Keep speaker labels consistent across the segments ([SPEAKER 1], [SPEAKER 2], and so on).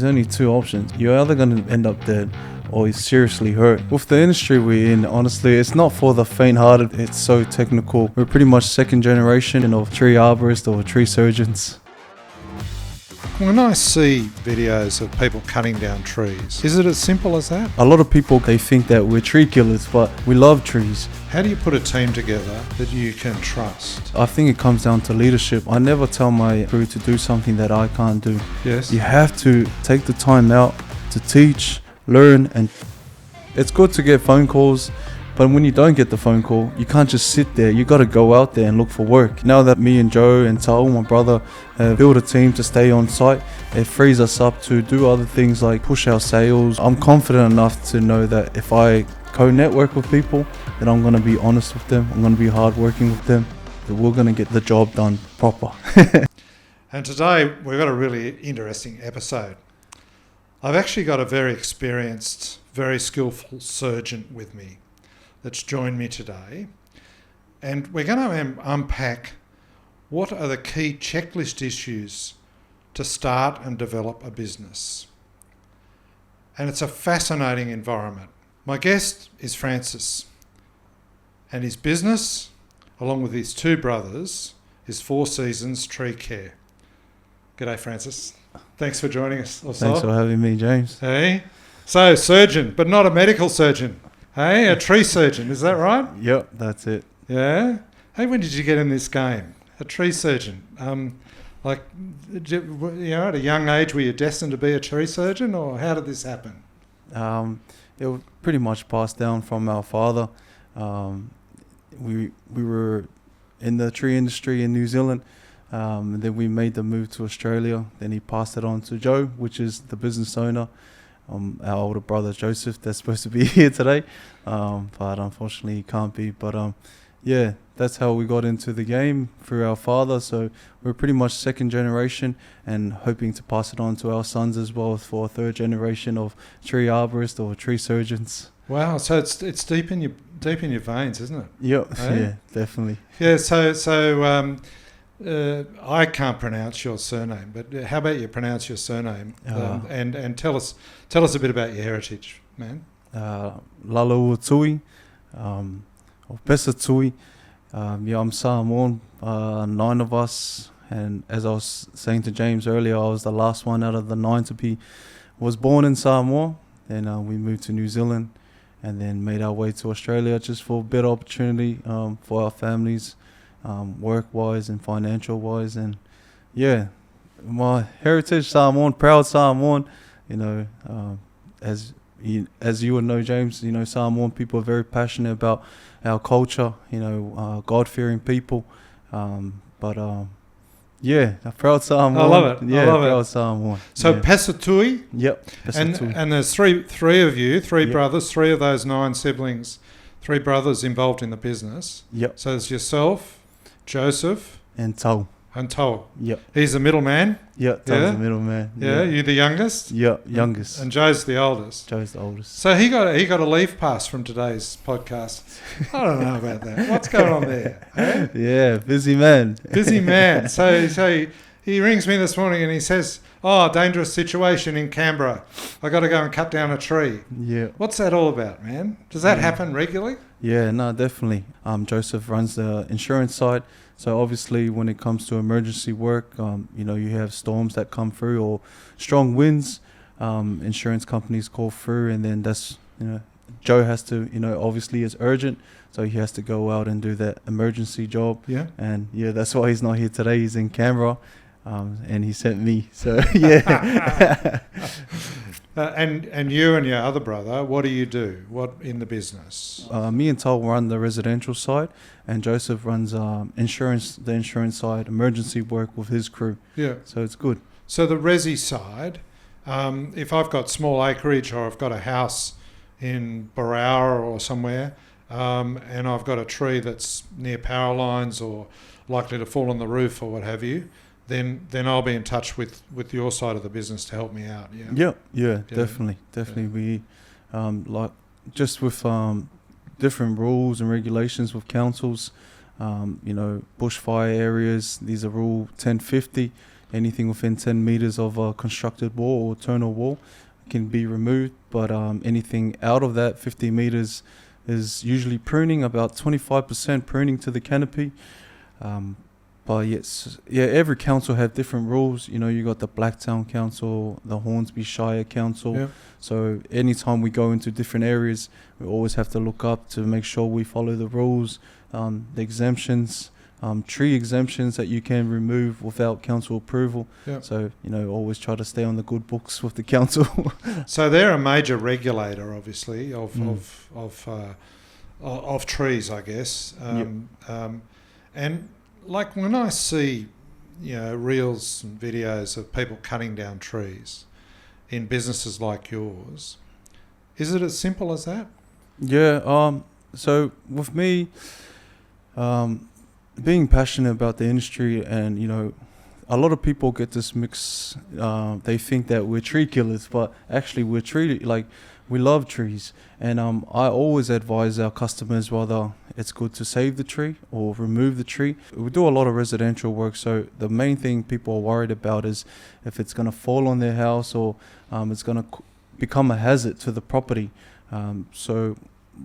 [SPEAKER 1] there's only two options. You're either going to end up dead or you're seriously hurt. With the industry we're in, honestly, it's not for the faint-hearted. It's so technical. We're pretty much second generation of tree arborists or tree surgeons.
[SPEAKER 2] When I see videos of people cutting down trees, is it as simple as that?
[SPEAKER 1] A lot of people, they think that we're tree killers, but we love trees.
[SPEAKER 2] How do you put a team together that you can trust?
[SPEAKER 1] I think it comes down to leadership. I never tell my crew to do something that I can't do.
[SPEAKER 2] Yes.
[SPEAKER 1] You have to take the time out to teach, learn, and it's good to get phone calls, but when you don't get the phone call, you can't just sit there. You got to go out there and look for work. Now that me and Joe and Tal, my brother, have built a team to stay on site, it frees us up to do other things like push our sales. I'm confident enough to know that if I co-network with people, then I'm going to be honest with them. I'm going to be hardworking with them. That we're going to get the job done proper.
[SPEAKER 2] And today we've got a really interesting episode. I've actually got a very experienced, very skillful surgeon with me that's joined me today, and we're going to unpack what are the key checklist issues to start and develop a business. And it's a fascinating environment. My guest is Francis, and his business, along with his two brothers, is Four Seasons Tree Care. G'day, Francis. Thanks for joining us.
[SPEAKER 1] Thanks for having me, James.
[SPEAKER 2] Hey, so surgeon, but not a medical surgeon. Hey, a tree surgeon, is that right?
[SPEAKER 1] Yep, that's it.
[SPEAKER 2] Yeah. Hey, when did you get in this game? A tree surgeon. At a young age, were you destined to be a tree surgeon, or how did this happen?
[SPEAKER 1] It was pretty much passed down from our father. We were in the tree industry in New Zealand. And then we made the move to Australia. Then he passed it on to Joe, which is the business owner. Our older brother Joseph, that's supposed to be here today, but unfortunately he can't be. But yeah, that's how we got into the game, through our father. So we're pretty much second generation, and hoping to pass it on to our sons as well for a third generation of tree arborists or tree surgeons.
[SPEAKER 2] Wow, so it's deep in your veins, isn't it?
[SPEAKER 1] Yep.
[SPEAKER 2] Hey?
[SPEAKER 1] Yeah, definitely.
[SPEAKER 2] Yeah. I can't pronounce your surname, but how about you pronounce your surname and tell us a bit about your heritage, man.
[SPEAKER 1] Lalo Tui, or Pesa Tui. I'm Samoan, 9 of us, and as I was saying to James earlier, I was the last one out of the 9 to was born in Samoa. Then we moved to New Zealand, and then made our way to Australia just for a better opportunity for our families. Work-wise and financial-wise, and yeah, my heritage, Samoan, proud Samoan. As you would know, James, Samoan people are very passionate about our culture. God-fearing people. Yeah, a proud Samoan.
[SPEAKER 2] I love it.
[SPEAKER 1] Yeah,
[SPEAKER 2] I love
[SPEAKER 1] proud
[SPEAKER 2] it.
[SPEAKER 1] Samoan.
[SPEAKER 2] So
[SPEAKER 1] yeah.
[SPEAKER 2] Pesatui.
[SPEAKER 1] Yep. Pesatui.
[SPEAKER 2] And there's three of you, three
[SPEAKER 1] Yep.
[SPEAKER 2] brothers, 3 of those 9 siblings, 3 brothers involved in the business.
[SPEAKER 1] Yep.
[SPEAKER 2] So there's yourself, Joseph,
[SPEAKER 1] And Tau.
[SPEAKER 2] and Toa.
[SPEAKER 1] Yep.
[SPEAKER 2] He's the middle man.
[SPEAKER 1] Yep. Tau's the middle man.
[SPEAKER 2] Yeah. You the youngest.
[SPEAKER 1] Yep. Youngest.
[SPEAKER 2] And Joe's the oldest.
[SPEAKER 1] Joe's the oldest.
[SPEAKER 2] So he got a leave pass from today's podcast. I don't know about that. What's going on there? Eh?
[SPEAKER 1] Yeah, busy man.
[SPEAKER 2] Busy man. So he rings me this morning and he says, "Oh, dangerous situation in Canberra. I got to go and cut down a tree."
[SPEAKER 1] Yeah.
[SPEAKER 2] What's that all about, man? Does that happen regularly?
[SPEAKER 1] Yeah, no, definitely. Joseph runs the insurance side. So obviously when it comes to emergency work, you have storms that come through or strong winds, insurance companies call through, and then that's, Joe has to, obviously it's urgent. So he has to go out and do that emergency job.
[SPEAKER 2] Yeah.
[SPEAKER 1] And yeah, that's why he's not here today. He's in Canberra. And he sent me. So yeah.
[SPEAKER 2] And you and your other brother, what do you do? What in the business?
[SPEAKER 1] Me and Tal run the residential side, and Joseph runs the insurance side, emergency work with his crew.
[SPEAKER 2] Yeah.
[SPEAKER 1] So it's good.
[SPEAKER 2] So the resi side, if I've got small acreage or I've got a house in Barrow or somewhere, and I've got a tree that's near power lines or likely to fall on the roof or what have you, then I'll be in touch with your side of the business to help me out.
[SPEAKER 1] Yeah, definitely. We just with different rules and regulations with councils, bushfire areas. These are Rule 1050. anything within 10 meters of a constructed wall or internal wall can be removed, but anything out of that 50 meters is usually pruning, about 25% pruning to the canopy. But yes, every council have different rules. You know, you got the Blacktown Council, the Hornsby Shire Council.
[SPEAKER 2] Yeah.
[SPEAKER 1] So anytime we go into different areas, we always have to look up to make sure we follow the rules, the exemptions, tree exemptions that you can remove without council approval.
[SPEAKER 2] Yeah.
[SPEAKER 1] So, you know, always try to stay on the good books with the council.
[SPEAKER 2] So they're a major regulator, obviously, of trees, I guess. And like when I see, you know, reels and videos of people cutting down trees in businesses like yours, is it as simple as that?
[SPEAKER 1] Yeah. So with me, being passionate about the industry, and you know, a lot of people get this mix. They think that we're tree killers, but actually we're we love trees. And I always advise our customers whether it's good to save the tree or remove the tree. We do a lot of residential work, so the main thing people are worried about is if it's going to fall on their house or it's going to become a hazard to the property. So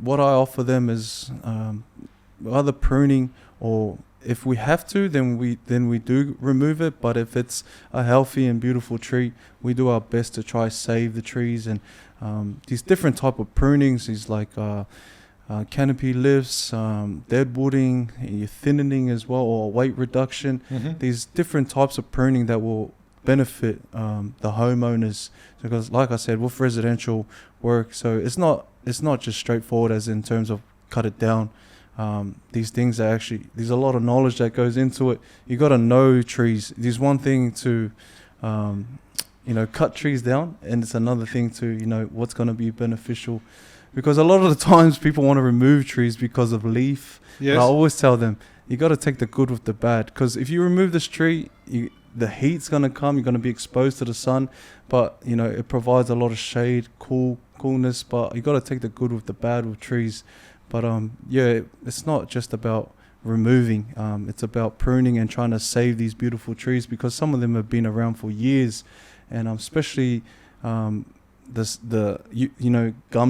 [SPEAKER 1] what I offer them is either pruning, or if we have to, then we do remove it. But if it's a healthy and beautiful tree, we do our best to try save the trees. And these different type of prunings is like canopy lifts, dead wooding, thinning as well, or weight reduction.
[SPEAKER 2] Mm-hmm.
[SPEAKER 1] These different types of pruning that will benefit the homeowners, because like I said, with residential work, so it's not just straightforward as in terms of cut it down. These things are actually, there's a lot of knowledge that goes into it. You got to know trees. There's one thing to cut trees down, and it's another thing to what's going to be beneficial, because a lot of the times people want to remove trees because of leaf.
[SPEAKER 2] Yes.
[SPEAKER 1] And I always tell them, you got to take the good with the bad, because if you remove this tree, the heat's going to come, you're going to be exposed to the sun, but it provides a lot of shade, coolness, but you got to take the good with the bad with trees. But it's not just about removing, it's about pruning and trying to save these beautiful trees, because some of them have been around for years, and especially gum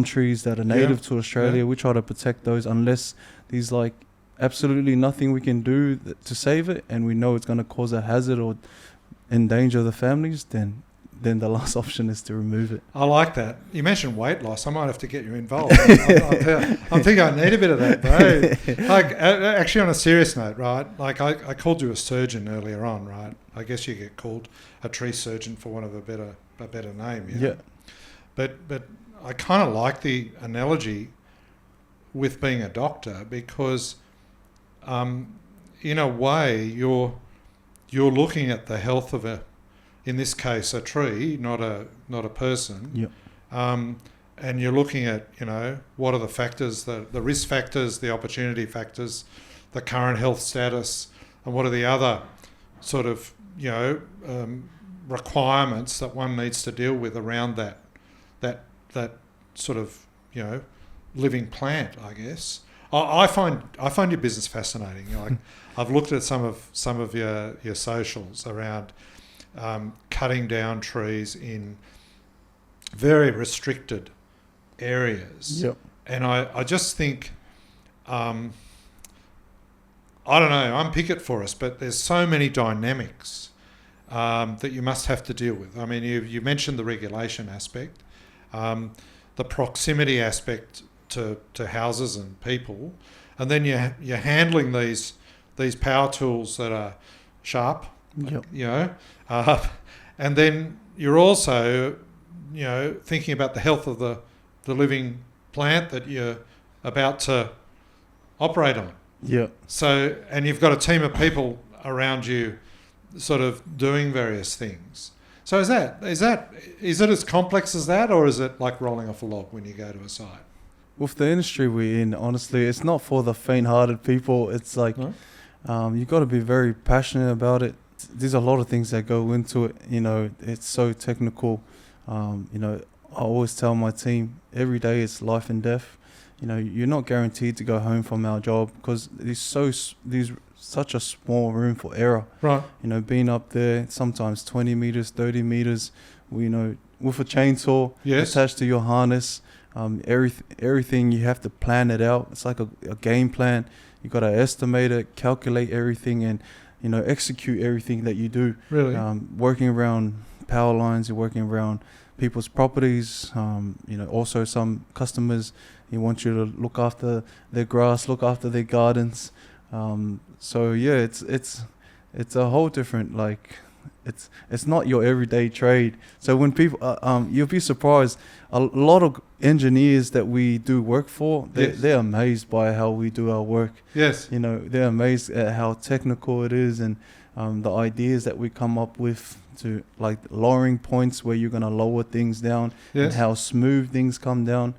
[SPEAKER 1] trees that are native to Australia. We try to protect those unless there's absolutely nothing we can do to save it, and we know it's going to cause a hazard or endanger the families, then the last option is to remove it.
[SPEAKER 2] I like that. You mentioned weight loss. I might have to get you involved. I think I need a bit of that, bro. Actually, on a serious note, right? I called you a surgeon earlier on, right? I guess you get called a tree surgeon for want of a better name. Yeah. But I kind of like the analogy with being a doctor, because in a way you're looking at the health of in this case a tree, not a person.
[SPEAKER 1] Yep.
[SPEAKER 2] And you're looking at what are the factors, the risk factors, the opportunity factors, the current health status, and what are the other sort of requirements that one needs to deal with around that sort of living plant, I guess. I find your business fascinating. I've looked at some of your socials around cutting down trees in very restricted areas.
[SPEAKER 1] Yep.
[SPEAKER 2] And I just think, I don't know, unpick it for us, but there's so many dynamics that you must have to deal with. I mean, you mentioned the regulation aspect, the proximity aspect to houses and people, and then you're handling these power tools that are sharp.
[SPEAKER 1] Yep.
[SPEAKER 2] And then you're also thinking about the health of the living plant that you're about to operate on.
[SPEAKER 1] Yeah.
[SPEAKER 2] So, and you've got a team of people around you sort of doing various things. So is it as complex as that, or is it like rolling off a log when you go to a site?
[SPEAKER 1] With the industry we're in, honestly, it's not for the faint-hearted people. It's you've got to be very passionate about it. There's a lot of things that go into it. It's so technical. I always tell my team, every day it's life and death. You're not guaranteed to go home from our job, because there's such a small room for error.
[SPEAKER 2] Right.
[SPEAKER 1] You know, being up there, sometimes 20 meters, 30 meters, you know, with a chainsaw
[SPEAKER 2] Yes.
[SPEAKER 1] attached to your harness. Everything, you have to plan it out. It's like a game plan. You got to estimate it, calculate everything, and, you know, execute everything that you do.
[SPEAKER 2] Really?
[SPEAKER 1] Working around power lines, you're working around people's properties. You know, also some customers, he wants you to look after their grass, look after their gardens. So yeah, it's a whole different, like, it's not your everyday trade. So when people, you'll be surprised, a lot of engineers that we do work for, they're amazed by how we do our work.
[SPEAKER 2] Yes.
[SPEAKER 1] You know, they're amazed at how technical it is, and the ideas that we come up with, to like lowering points where you're gonna lower things down,
[SPEAKER 2] Yes.
[SPEAKER 1] and how smooth things come down.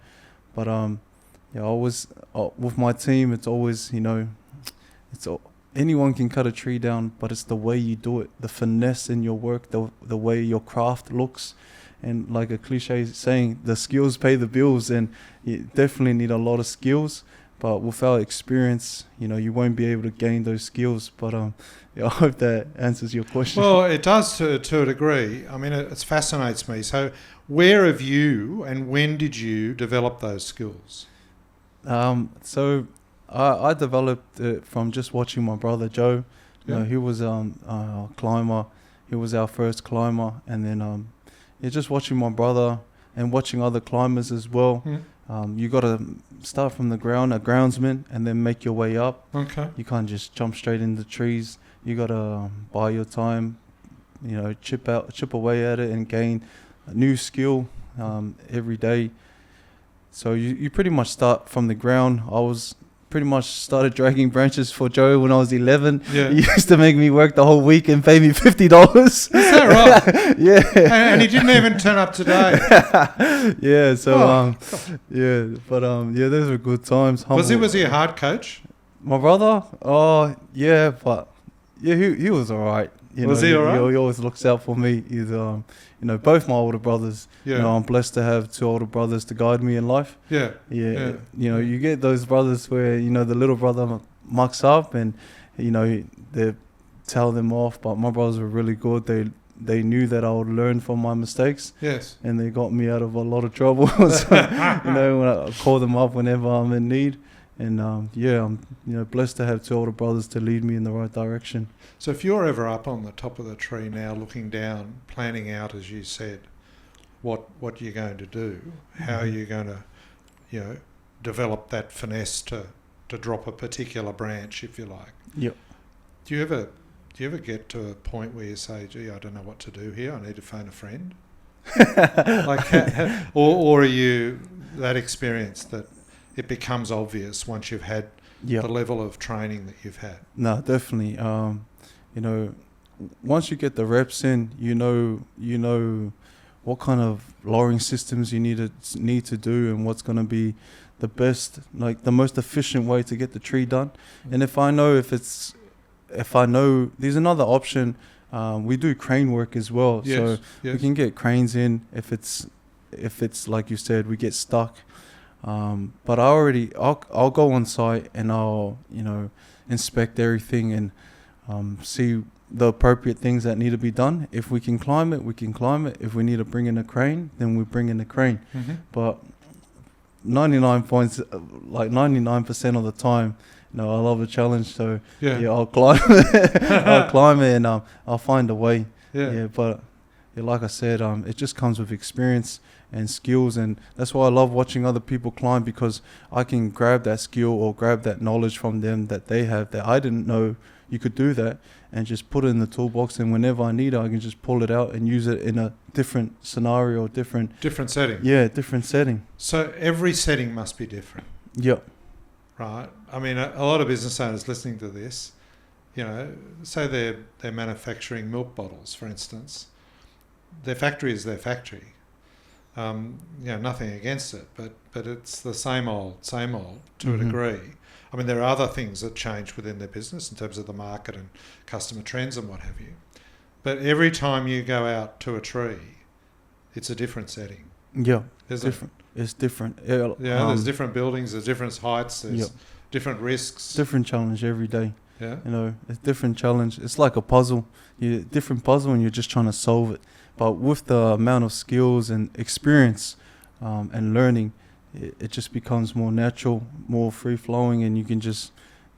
[SPEAKER 1] But yeah, always with my team, it's always, you know, anyone can cut a tree down, but it's the way you do it, the finesse in your work, the way your craft looks. And like a cliche saying, the skills pay the bills, and you definitely need a lot of skills. But without experience, you know, you won't be able to gain those skills. But yeah, I hope that answers your question.
[SPEAKER 2] Well, it does to a degree. I mean, it fascinates me. So where have you and when did you develop those skills?
[SPEAKER 1] So I developed it from just watching my brother Joe.
[SPEAKER 2] Yeah.
[SPEAKER 1] You know, he was a climber. He was our first climber. And then yeah, just watching my brother and watching other climbers as well.
[SPEAKER 2] Mm.
[SPEAKER 1] You got to start from the ground, a groundsman, and then make your way up.
[SPEAKER 2] Okay.
[SPEAKER 1] You can't just jump straight into trees. You got to buy your time, you know, chip away at it and gain a new skill every day. So you pretty much start from the ground. I was pretty much started dragging branches for Joe when I was 11.
[SPEAKER 2] Yeah.
[SPEAKER 1] He used to make me work the whole week and pay me $50.
[SPEAKER 2] Is that right?
[SPEAKER 1] Yeah.
[SPEAKER 2] And he didn't even turn up today.
[SPEAKER 1] Yeah. So
[SPEAKER 2] Oh.
[SPEAKER 1] yeah, but yeah, those were good times.
[SPEAKER 2] Was
[SPEAKER 1] Humble.
[SPEAKER 2] he a hard coach?
[SPEAKER 1] My brother? Oh yeah, but yeah, he was alright.
[SPEAKER 2] Was he alright?
[SPEAKER 1] He always looks out for me. He's you know, both my older brothers.
[SPEAKER 2] Yeah.
[SPEAKER 1] You know, I'm blessed to have two older brothers to guide me in life.
[SPEAKER 2] Yeah.
[SPEAKER 1] Yeah. You know, you get those brothers where, you know, the little brother mucks up and, you know, they tell them off. But my brothers were really good. They knew that I would learn from my mistakes.
[SPEAKER 2] Yes.
[SPEAKER 1] And they got me out of a lot of trouble. So, you know, when I call them up whenever I'm in need. And yeah, I'm, you know, blessed to have two older brothers to lead me in the right direction.
[SPEAKER 2] So if you're ever up on the top of the tree now, looking down, planning out, as you said, what you're going to do, how you're going to, you know, develop that finesse to drop a particular branch, if you like.
[SPEAKER 1] Yep.
[SPEAKER 2] Do you ever get to a point where you say, "Gee, I don't know what to do here. I need to phone a friend," like, or are you that experienced that it becomes obvious once you've had
[SPEAKER 1] Yep.
[SPEAKER 2] the level of training that you've had?
[SPEAKER 1] No, definitely. You know, once you get the reps in, you know what kind of lowering systems you need to do, and what's going to be the best, like the most efficient way to get the tree done. And if I know there's another option, we do crane work as well.
[SPEAKER 2] Yes,
[SPEAKER 1] So
[SPEAKER 2] yes.
[SPEAKER 1] we can get cranes in if it's like you said, we get stuck. But I'll go on site and I'll, you know, inspect everything and see the appropriate things that need to be done. If we can climb it, we can climb it. If we need to bring in a crane, then we bring in a crane.
[SPEAKER 2] Mm-hmm.
[SPEAKER 1] But 99% of the time, you know, I love a challenge. So yeah, I'll climb it. I'll climb it and I'll find a way. Yeah, but yeah, like I said, it just comes with experience and skills, and that's why I love watching other people climb, because I can grab that skill or grab that knowledge from them that they have that I didn't know you could do that, and just put it in the toolbox, and whenever I need it, I can just pull it out and use it in a different scenario, different
[SPEAKER 2] setting.
[SPEAKER 1] Yeah, different setting.
[SPEAKER 2] So every setting must be different.
[SPEAKER 1] Yep.
[SPEAKER 2] Right. I mean, a lot of business owners listening to this, you know, say they're manufacturing milk bottles, for instance. Their factory is their factory. You know, nothing against it, but it's the same old to
[SPEAKER 1] Mm-hmm.
[SPEAKER 2] a degree. I mean, there are other things that change within their business in terms of the market and customer trends and what have you. But every time you go out to a tree, it's a different setting.
[SPEAKER 1] Yeah,
[SPEAKER 2] Isn't
[SPEAKER 1] different. It's different.
[SPEAKER 2] Yeah, there's different buildings, there's different heights, there's different risks.
[SPEAKER 1] Different challenge every day.
[SPEAKER 2] Yeah.
[SPEAKER 1] You know, a different challenge. It's like a puzzle. Different puzzle, and you're just trying to solve it. But with the amount of skills and experience and learning, it just becomes more natural, more free flowing, and you can just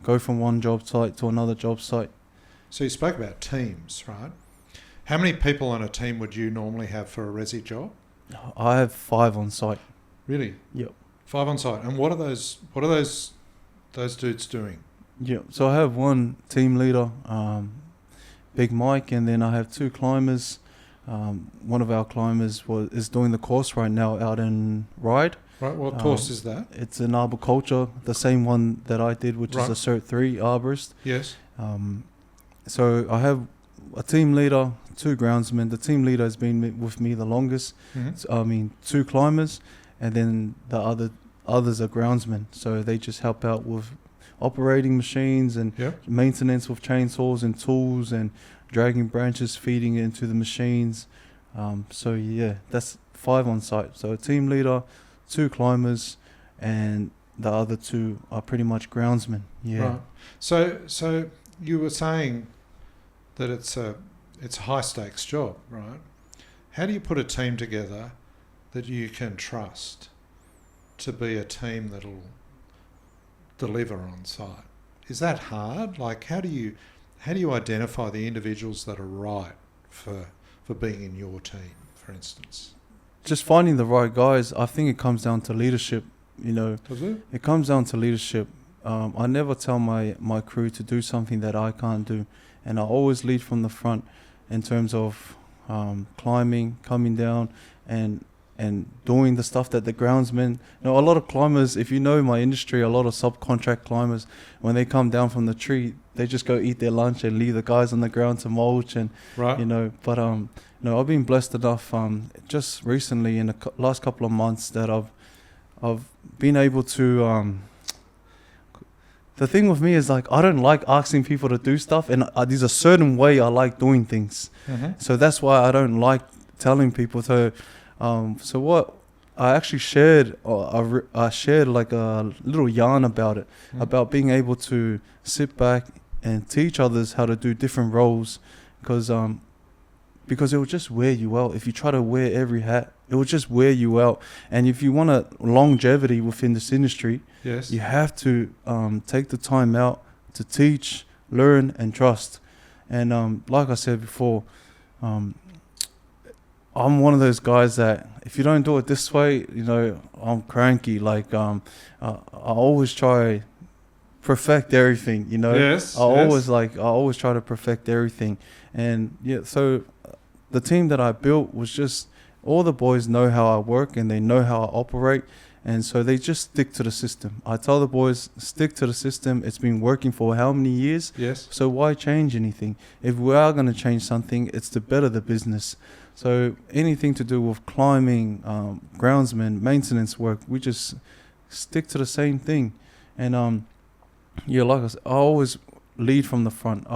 [SPEAKER 1] go from one job site to another job site.
[SPEAKER 2] So you spoke about teams, right? How many people on a team would you normally have for a resi job?
[SPEAKER 1] I have 5 on site.
[SPEAKER 2] Really?
[SPEAKER 1] Yep.
[SPEAKER 2] 5 on site. And what are those dudes doing?
[SPEAKER 1] Yeah. So I have one team leader, Big Mike, and then I have 2 climbers. One of our climbers is doing the course right now out in Ryde.
[SPEAKER 2] Right. What course is that?
[SPEAKER 1] It's an arboriculture, the same one that I did, which is a Cert 3 Arborist.
[SPEAKER 2] Yes.
[SPEAKER 1] So I have a team leader, 2 groundsmen. The team leader has been with me the longest.
[SPEAKER 2] Mm-hmm.
[SPEAKER 1] 2 climbers, and then the others are groundsmen. So they just help out with operating machines and maintenance with chainsaws and tools and dragging branches, feeding it into the machines. So yeah, that's 5 on site. So a team leader, 2 climbers, and the other 2 are pretty much groundsmen. Yeah.
[SPEAKER 2] Right. So you were saying that it's a high stakes job, right? How do you put a team together that you can trust to be a team that'll deliver on site? Is that hard? Like, how do you identify the individuals that are right for being in your team, for instance?
[SPEAKER 1] Just finding the right guys. I think it comes down to leadership. You know,
[SPEAKER 2] Does it?
[SPEAKER 1] It comes down to leadership. I never tell my crew to do something that I can't do, and I always lead from the front in terms of climbing, coming down, and doing the stuff that the groundsmen. You know, a lot of climbers, if you know my industry, a lot of subcontract climbers, when they come down from the tree, they just go eat their lunch and leave the guys on the ground to mulch and you know. But no, I've been blessed enough just recently in the last couple of months that I've been able to. The thing with me is, like, I don't like asking people to do stuff, and there's a certain way I like doing things.
[SPEAKER 2] Mm-hmm.
[SPEAKER 1] So that's why I don't like telling people to. So what I actually shared, I shared like a little yarn about it, about being able to sit back and teach others how to do different roles, because it will just wear you out. If you try to wear every hat, it will just wear you out. And if you want a longevity within this industry,
[SPEAKER 2] yes,
[SPEAKER 1] you have to take the time out to teach, learn, and trust. And like I said before, I'm one of those guys that if you don't do it this way, you know, I'm cranky. Like I always try perfect everything, you know.
[SPEAKER 2] Yes.
[SPEAKER 1] I always try to perfect everything. And yeah, so the team that I built was just, all the boys know how I work and they know how I operate, and so they just stick to the system. I tell the boys, stick to the system. It's been working for how many years?
[SPEAKER 2] Yes.
[SPEAKER 1] So why change anything? If we are going to change something, it's to better the business. So anything to do with climbing, groundsmen, maintenance work, we just stick to the same thing. And yeah, like I said, I always lead from the front,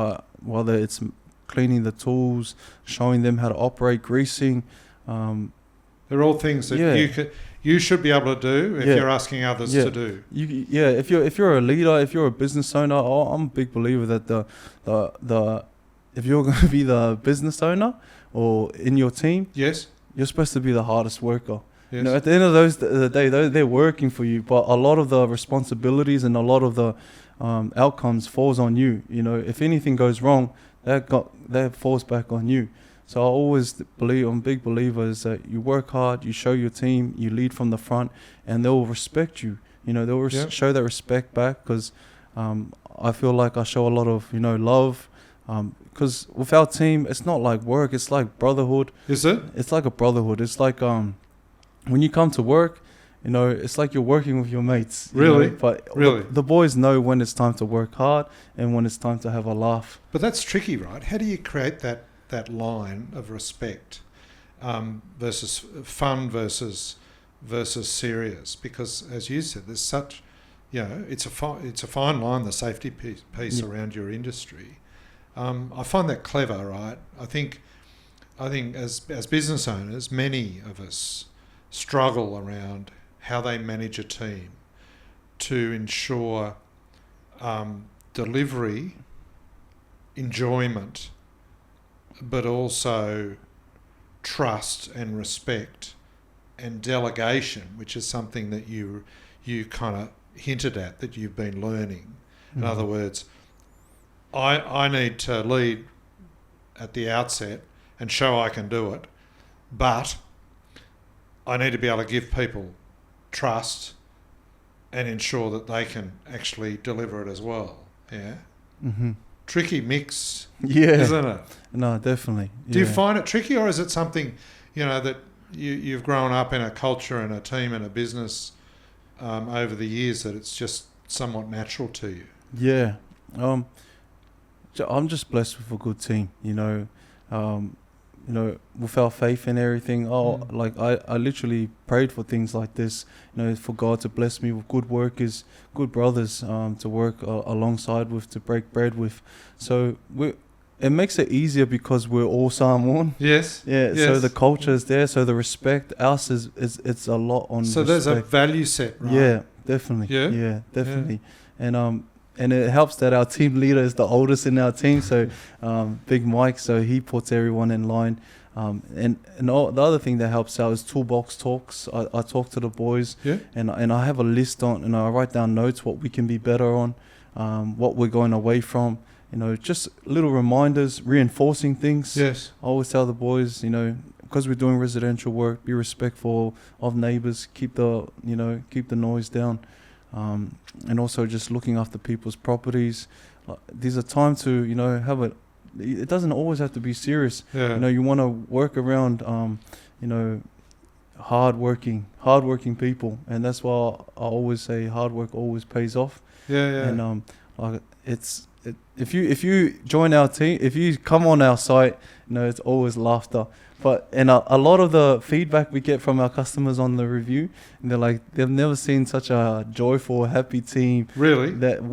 [SPEAKER 1] whether it's cleaning the tools, showing them how to operate, greasing.
[SPEAKER 2] They're all things that you should be able to do if you're asking others to do.
[SPEAKER 1] If you're a leader, if you're a business owner, I'm a big believer that the if you're going to be the business owner or in your team,
[SPEAKER 2] yes,
[SPEAKER 1] you're supposed to be the hardest worker.
[SPEAKER 2] Yes.
[SPEAKER 1] You know, at the end of the day, they're working for you, but a lot of the responsibilities and a lot of the outcomes falls on you. You know, if anything goes wrong, that falls back on you. So I always believe, I'm a big believer, is that you work hard, you show your team, you lead from the front, and they'll respect you. You know, they'll show that respect back, because I feel like I show a lot of, you know, love. Because with our team, it's not like work, it's like brotherhood.
[SPEAKER 2] Is it?
[SPEAKER 1] It's like a brotherhood. It's like when you come to work, you know, it's like you're working with your mates.
[SPEAKER 2] Really?
[SPEAKER 1] You know? But
[SPEAKER 2] really?
[SPEAKER 1] The boys know when it's time to work hard and when it's time to have a laugh.
[SPEAKER 2] But that's tricky, right? How do you create that line of respect versus fun versus serious? Because as you said, there's such, you know, it's a fine line, the safety piece around your industry. I find that clever, right? I think as business owners, many of us struggle around how they manage a team to ensure delivery enjoyment, but also trust and respect and delegation, which is something that you kind of hinted at that you've been learning. In other words, I need to lead at the outset and show I can do it, but I need to be able to give people trust and ensure that they can actually deliver it as well. Yeah.
[SPEAKER 1] Mm-hmm.
[SPEAKER 2] Tricky mix,
[SPEAKER 1] Yeah.
[SPEAKER 2] isn't it?
[SPEAKER 1] No, definitely.
[SPEAKER 2] Do you
[SPEAKER 1] yeah.
[SPEAKER 2] find it tricky, or is it something, that you've grown up in a culture and a team and a business over the years that it's just somewhat natural to you?
[SPEAKER 1] Yeah. I'm just blessed with a good team, with our faith and everything. Like I literally prayed for things like this, for God to bless me with good workers, good brothers, to work alongside with, to break bread with. So it makes it easier because we're all Samoan.
[SPEAKER 2] Yes.
[SPEAKER 1] Yeah.
[SPEAKER 2] Yes.
[SPEAKER 1] So the culture is there. So the respect, ours is it's a lot on.
[SPEAKER 2] So
[SPEAKER 1] respect.
[SPEAKER 2] there's a value set, right?
[SPEAKER 1] Yeah, definitely.
[SPEAKER 2] Yeah?
[SPEAKER 1] Yeah, definitely. And it helps that our team leader is the oldest in our team. So Big Mike, so he puts everyone in line. And the other thing that helps out is toolbox talks. I talk to the boys, and I have a list on, and I write down notes what we can be better on, what we're going away from. Just little reminders, reinforcing things.
[SPEAKER 2] Yes.
[SPEAKER 1] I always tell the boys, because we're doing residential work, be respectful of neighbours, keep the noise down, and also just looking after people's properties. There's a time to have a. It doesn't always have to be serious.
[SPEAKER 2] Yeah.
[SPEAKER 1] You want to work around, hardworking people, and that's why I always say hard work always pays off.
[SPEAKER 2] Yeah.
[SPEAKER 1] And if you join our team, if you come on our site, it's always laughter. But a lot of the feedback we get from our customers on the review, and they're like, they've never seen such a joyful, happy team.
[SPEAKER 2] Really?
[SPEAKER 1] That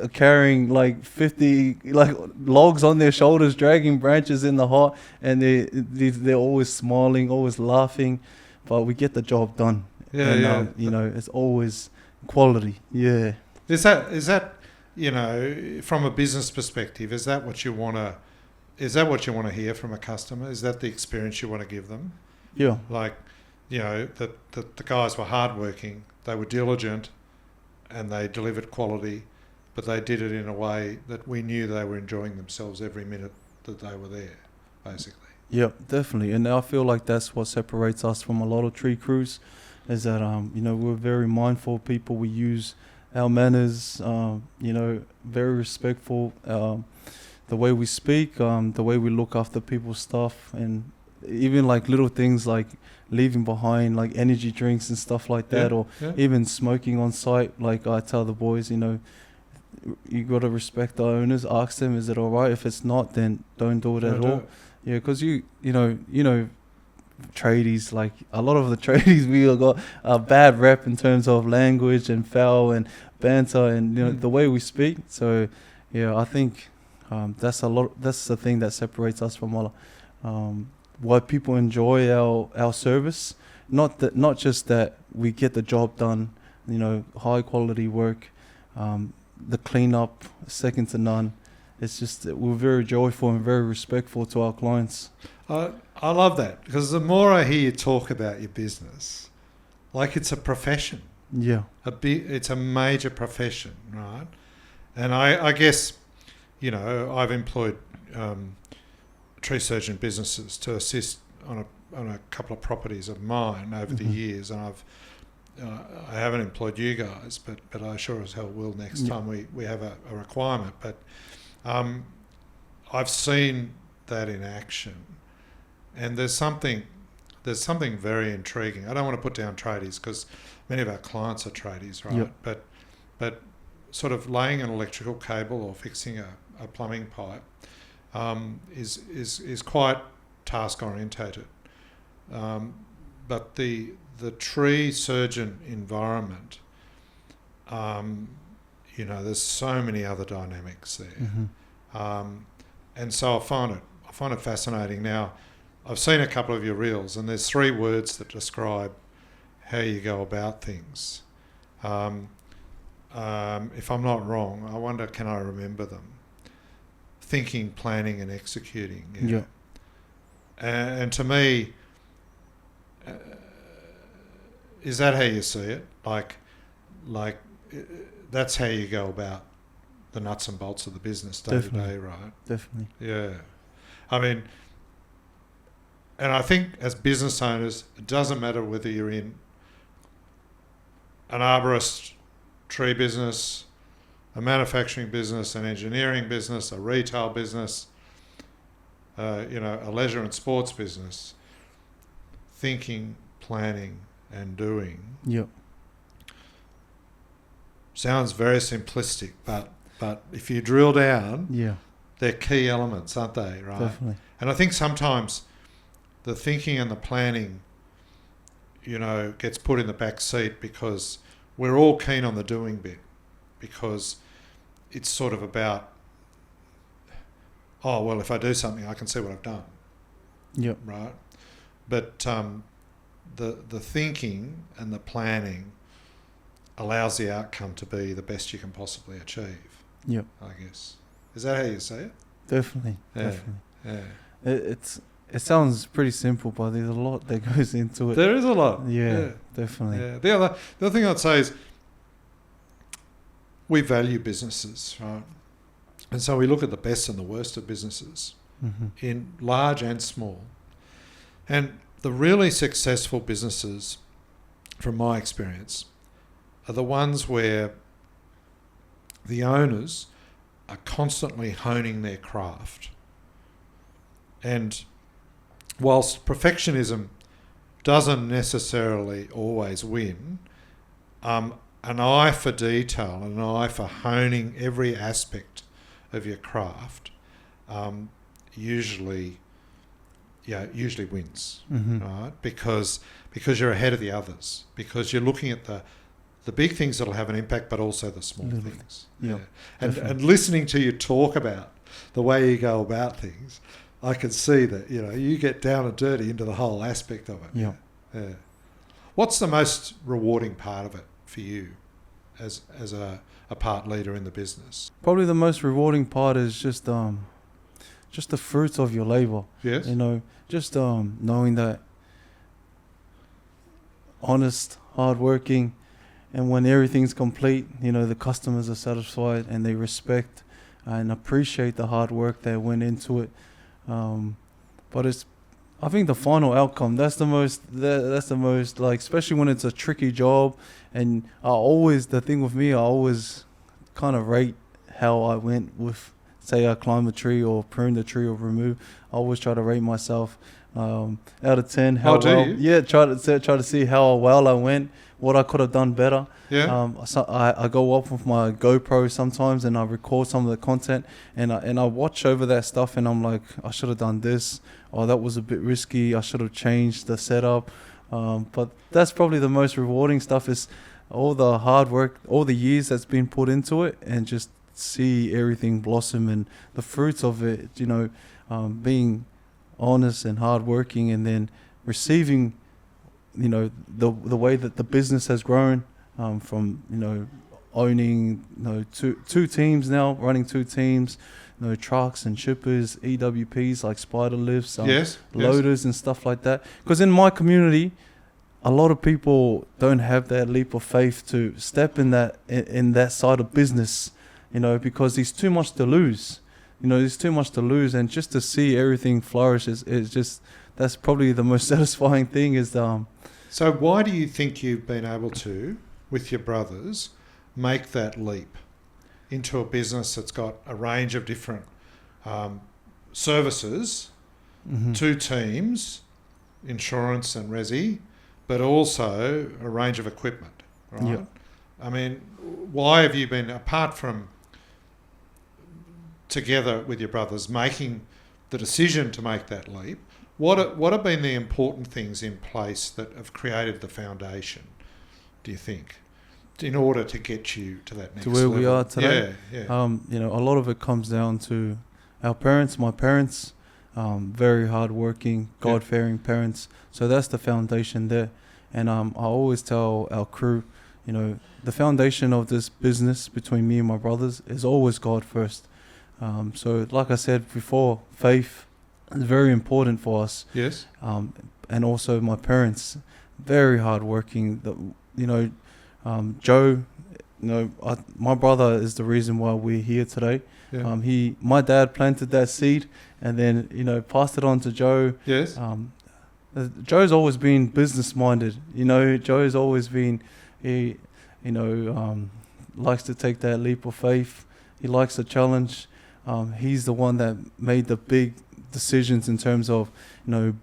[SPEAKER 1] are carrying like 50 logs on their shoulders, dragging branches in the hot, and they're always smiling, always laughing. But we get the job done.
[SPEAKER 2] Yeah.
[SPEAKER 1] It's always quality. Yeah.
[SPEAKER 2] Is that from a business perspective, is that what you want to hear from a customer? Is that the experience you want to give them?
[SPEAKER 1] Yeah.
[SPEAKER 2] Like, that the guys were hardworking, they were diligent, and they delivered quality, but they did it in a way that we knew they were enjoying themselves every minute that they were there, basically.
[SPEAKER 1] Yeah, definitely. And I feel like that's what separates us from a lot of tree crews, is that, we're very mindful people. We use our manners, very respectful, the way we speak, the way we look after people's stuff, and even like little things like leaving behind like energy drinks and stuff like that, or even smoking on site. Like I tell the boys, you got to respect the owners, ask them, is it all right? If it's not, then don't do it at all. Yeah, because tradies, like a lot of the tradies, we all got a bad rep in terms of language and foul and banter and the way we speak. So yeah, I think that's the thing that separates us from why people enjoy our service. Not just that we get the job done, high quality work, the cleanup second to none. It's just that we're very joyful and very respectful to our clients.
[SPEAKER 2] I love that, because the more I hear you talk about your business, like it's a profession.
[SPEAKER 1] Yeah.
[SPEAKER 2] It's a major profession, right? And I guess, I've employed tree surgeon businesses to assist on a couple of properties of mine over the years, and I haven't employed you guys, but I sure as hell will next time we have a requirement. But I've seen that in action, and there's something very intriguing. I don't want to put down tradies, because many of our clients are tradies, right? Yep. But sort of laying an electrical cable or fixing a plumbing pipe is quite task orientated. But the tree surgeon environment, there's so many other dynamics there, and so I find it fascinating. Now, I've seen a couple of your reels, and there's 3 words that describe how you go about things. If I'm not wrong, I wonder, can I remember them? thinking, planning, and executing.
[SPEAKER 1] Yeah.
[SPEAKER 2] And to me, is that how you see it? Like that's how you go about the nuts and bolts of the business day to day, right?
[SPEAKER 1] Definitely.
[SPEAKER 2] Yeah. I mean, and I think as business owners, it doesn't matter whether you're in an arborist tree business, a manufacturing business, an engineering business, a retail business, a leisure and sports business. Thinking, planning, and doing.
[SPEAKER 1] Yep.
[SPEAKER 2] Sounds very simplistic, but if you drill down, they're key elements, aren't they? Right.
[SPEAKER 1] Definitely.
[SPEAKER 2] And I think sometimes the thinking and the planning, gets put in the back seat because we're all keen on the doing bit, because it's sort of about, oh well, if I do something, I can see what I've done.
[SPEAKER 1] Yep.
[SPEAKER 2] Right. But the thinking and the planning allows the outcome to be the best you can possibly achieve.
[SPEAKER 1] Yep.
[SPEAKER 2] I guess. Is that how you see it?
[SPEAKER 1] Definitely.
[SPEAKER 2] Yeah.
[SPEAKER 1] Definitely.
[SPEAKER 2] Yeah.
[SPEAKER 1] It sounds pretty simple, but there's a lot that goes into it.
[SPEAKER 2] There is a lot.
[SPEAKER 1] Yeah. Definitely.
[SPEAKER 2] Yeah. The other thing I'd say is we value businesses, right? And so we look at the best and the worst of businesses, in large and small. And the really successful businesses, from my experience, are the ones where the owners are constantly honing their craft. And whilst perfectionism doesn't necessarily always win, an eye for detail, an eye for honing every aspect of your craft, usually wins, right? Because you're ahead of the others, because you're looking at the big things that'll have an impact, but also the small things.
[SPEAKER 1] Yeah.
[SPEAKER 2] And listening to you talk about the way you go about things, I can see that, you get down and dirty into the whole aspect of it.
[SPEAKER 1] Yeah.
[SPEAKER 2] Yeah. What's the most rewarding part of it for you as a part leader in the business?
[SPEAKER 1] Probably the most rewarding part is just the fruits of your labor.
[SPEAKER 2] Yes.
[SPEAKER 1] Just knowing that honest, hardworking, and when everything's complete, the customers are satisfied and they respect and appreciate the hard work that went into it. But I think the final outcome, that's the most, like, especially when it's a tricky job. And the thing with me, I always kind of rate how I went with, say I climb a tree or prune the tree or remove. I always try to rate myself out of 10. How well? Yeah, try to see how well I went, what I could have done better.
[SPEAKER 2] Yeah.
[SPEAKER 1] So I go up with my GoPro sometimes and I record some of the content and I watch over that stuff and I'm like, I should have done this, or that was a bit risky, I should have changed the setup. But that's probably the most rewarding stuff, is all the hard work, all the years that's been put into it, and just see everything blossom and the fruits of it, being honest and hardworking, and then receiving, the way that the business has grown, from, owning, two teams now, running two teams, trucks and shippers, EWPs like spider lifts, loaders and stuff like that. Because in my community, a lot of people don't have that leap of faith to step in that side of business, because there's too much to lose. There's too much to lose, and just to see everything flourish is just, that's probably the most satisfying thing.
[SPEAKER 2] So why do you think you've been able to, with your brothers, make that leap into a business that's got a range of different services, two teams, insurance and resi, but also a range of equipment, right?
[SPEAKER 1] Yep.
[SPEAKER 2] I mean, why have you been, apart from together with your brothers making the decision to make that leap, what have been the important things in place that have created the foundation, do you think, in order to get you to that next level?
[SPEAKER 1] To where we are today?
[SPEAKER 2] Yeah.
[SPEAKER 1] A lot of it comes down to our parents, my parents, very hardworking, God-fearing parents. So that's the foundation there. And I always tell our crew, the foundation of this business between me and my brothers is always God first. So like I said before, faith is very important for us.
[SPEAKER 2] Yes.
[SPEAKER 1] And also my parents, very hardworking. Joe, my brother is the reason why we're here today.
[SPEAKER 2] Yeah.
[SPEAKER 1] My dad planted that seed and then, passed it on to Joe.
[SPEAKER 2] Yes.
[SPEAKER 1] Joe's always been business minded. Joe's always been, likes to take that leap of faith. He likes the challenge. He's the one that made the big decisions in terms of,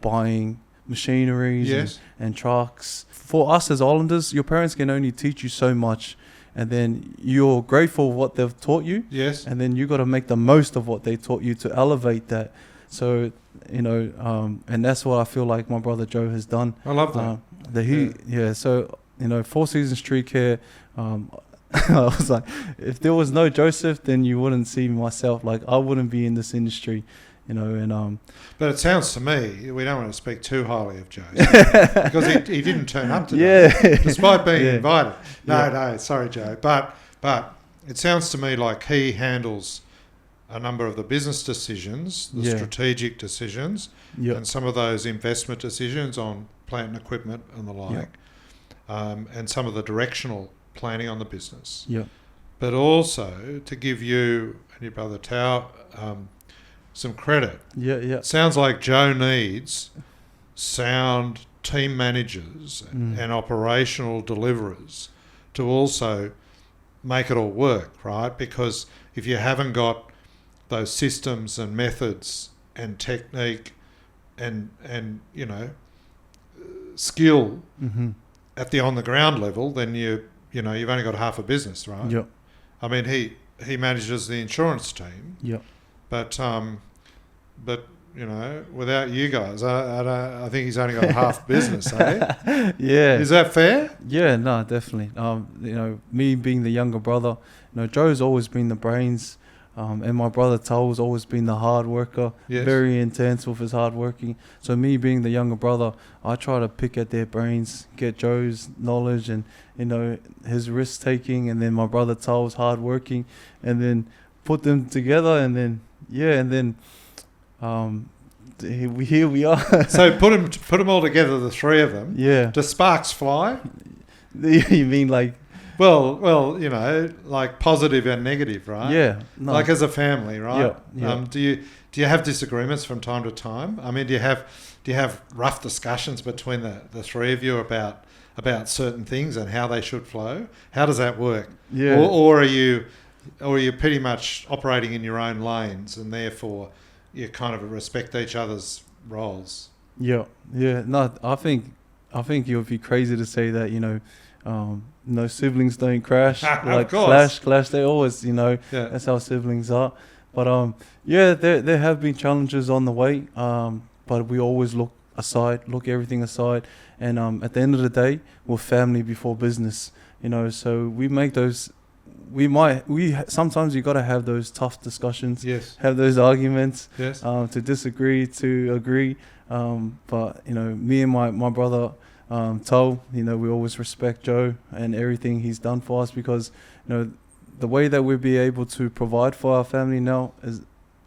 [SPEAKER 1] buying machineries
[SPEAKER 2] Yes.
[SPEAKER 1] and trucks. For us as Islanders, your parents can only teach you so much, and then you're grateful for what they've taught you.
[SPEAKER 2] Yes.
[SPEAKER 1] And then you got to make the most of what they taught you to elevate that. So, and that's what I feel like my brother Joe has done.
[SPEAKER 2] I love that.
[SPEAKER 1] So, 4 Seasons Tree Care, I was like, if there was no Joseph, then you wouldn't see myself. Like, I wouldn't be in this industry,
[SPEAKER 2] But it sounds to me, we don't want to speak too highly of Joseph because he didn't turn up today, despite being invited. No, sorry, Joe. But it sounds to me like he handles a number of the business decisions, the strategic decisions, and some of those investment decisions on plant and equipment and the like, and some of the directional planning on the business.
[SPEAKER 1] Yeah.
[SPEAKER 2] But also to give you and your brother Tao some credit.
[SPEAKER 1] Yeah.
[SPEAKER 2] Sounds like Joe needs sound team managers and operational deliverers to also make it all work, right? Because if you haven't got those systems and methods and technique and skill at the on the ground level, then you've only got half a business, right?
[SPEAKER 1] Yep.
[SPEAKER 2] I mean, he manages the insurance team.
[SPEAKER 1] Yep.
[SPEAKER 2] But without you guys, I think he's only got a half business, eh?
[SPEAKER 1] Yeah.
[SPEAKER 2] Is that fair?
[SPEAKER 1] Yeah, no, definitely. Me being the younger brother, Joe's always been the brains, and my brother Toll's always been the hard worker, very intense with his hard working. So me being the younger brother, I try to pick at their brains, get Joe's knowledge and, his risk taking, and then my brother Toll's hard working, and then put them together, and then, here we are.
[SPEAKER 2] So put them all together, the three of them.
[SPEAKER 1] Yeah.
[SPEAKER 2] Do sparks fly?
[SPEAKER 1] You mean like...
[SPEAKER 2] Well, like positive and negative, right?
[SPEAKER 1] Yeah. No.
[SPEAKER 2] Like as a family, right?
[SPEAKER 1] Yeah.
[SPEAKER 2] Do you have disagreements from time to time? I mean, do you have rough discussions between the three of you about certain things and how they should flow? How does that work?
[SPEAKER 1] Yeah.
[SPEAKER 2] Or are you pretty much operating in your own lanes and therefore you kind of respect each other's roles?
[SPEAKER 1] Yeah. No, I think it would be crazy to say that, no siblings don't crash. Like clash. They always, that's how siblings are. But there have been challenges on the way. But we always look everything aside. And at the end of the day, we're family before business. So we make those. Sometimes you got to have those tough discussions.
[SPEAKER 2] Yes.
[SPEAKER 1] Have those arguments.
[SPEAKER 2] Yes.
[SPEAKER 1] To disagree, to agree. But me and my brother. Toll, we always respect Joe and everything he's done for us, because the way that we'll be able to provide for our family now is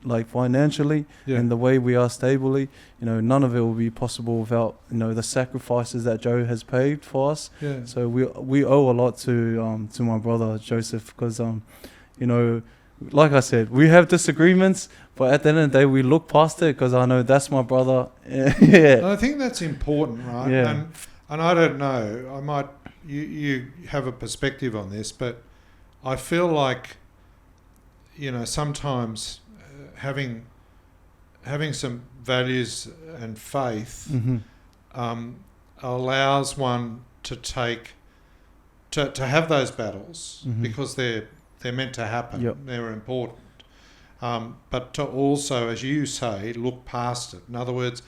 [SPEAKER 1] like financially, and the way we are stably, none of it will be possible without the sacrifices that Joe has paid for us.
[SPEAKER 2] Yeah.
[SPEAKER 1] So we owe a lot to my brother Joseph, because like I said, we have disagreements, but at the end of the day, we look past it, because I know that's my brother. Yeah.
[SPEAKER 2] I think that's important, right?
[SPEAKER 1] Yeah.
[SPEAKER 2] And I don't know, you have a perspective on this, but I feel like, sometimes having some values and faith allows one to have those battles, because they're meant to happen.
[SPEAKER 1] Yep.
[SPEAKER 2] They're important. But to also, as you say, look past it. In other words,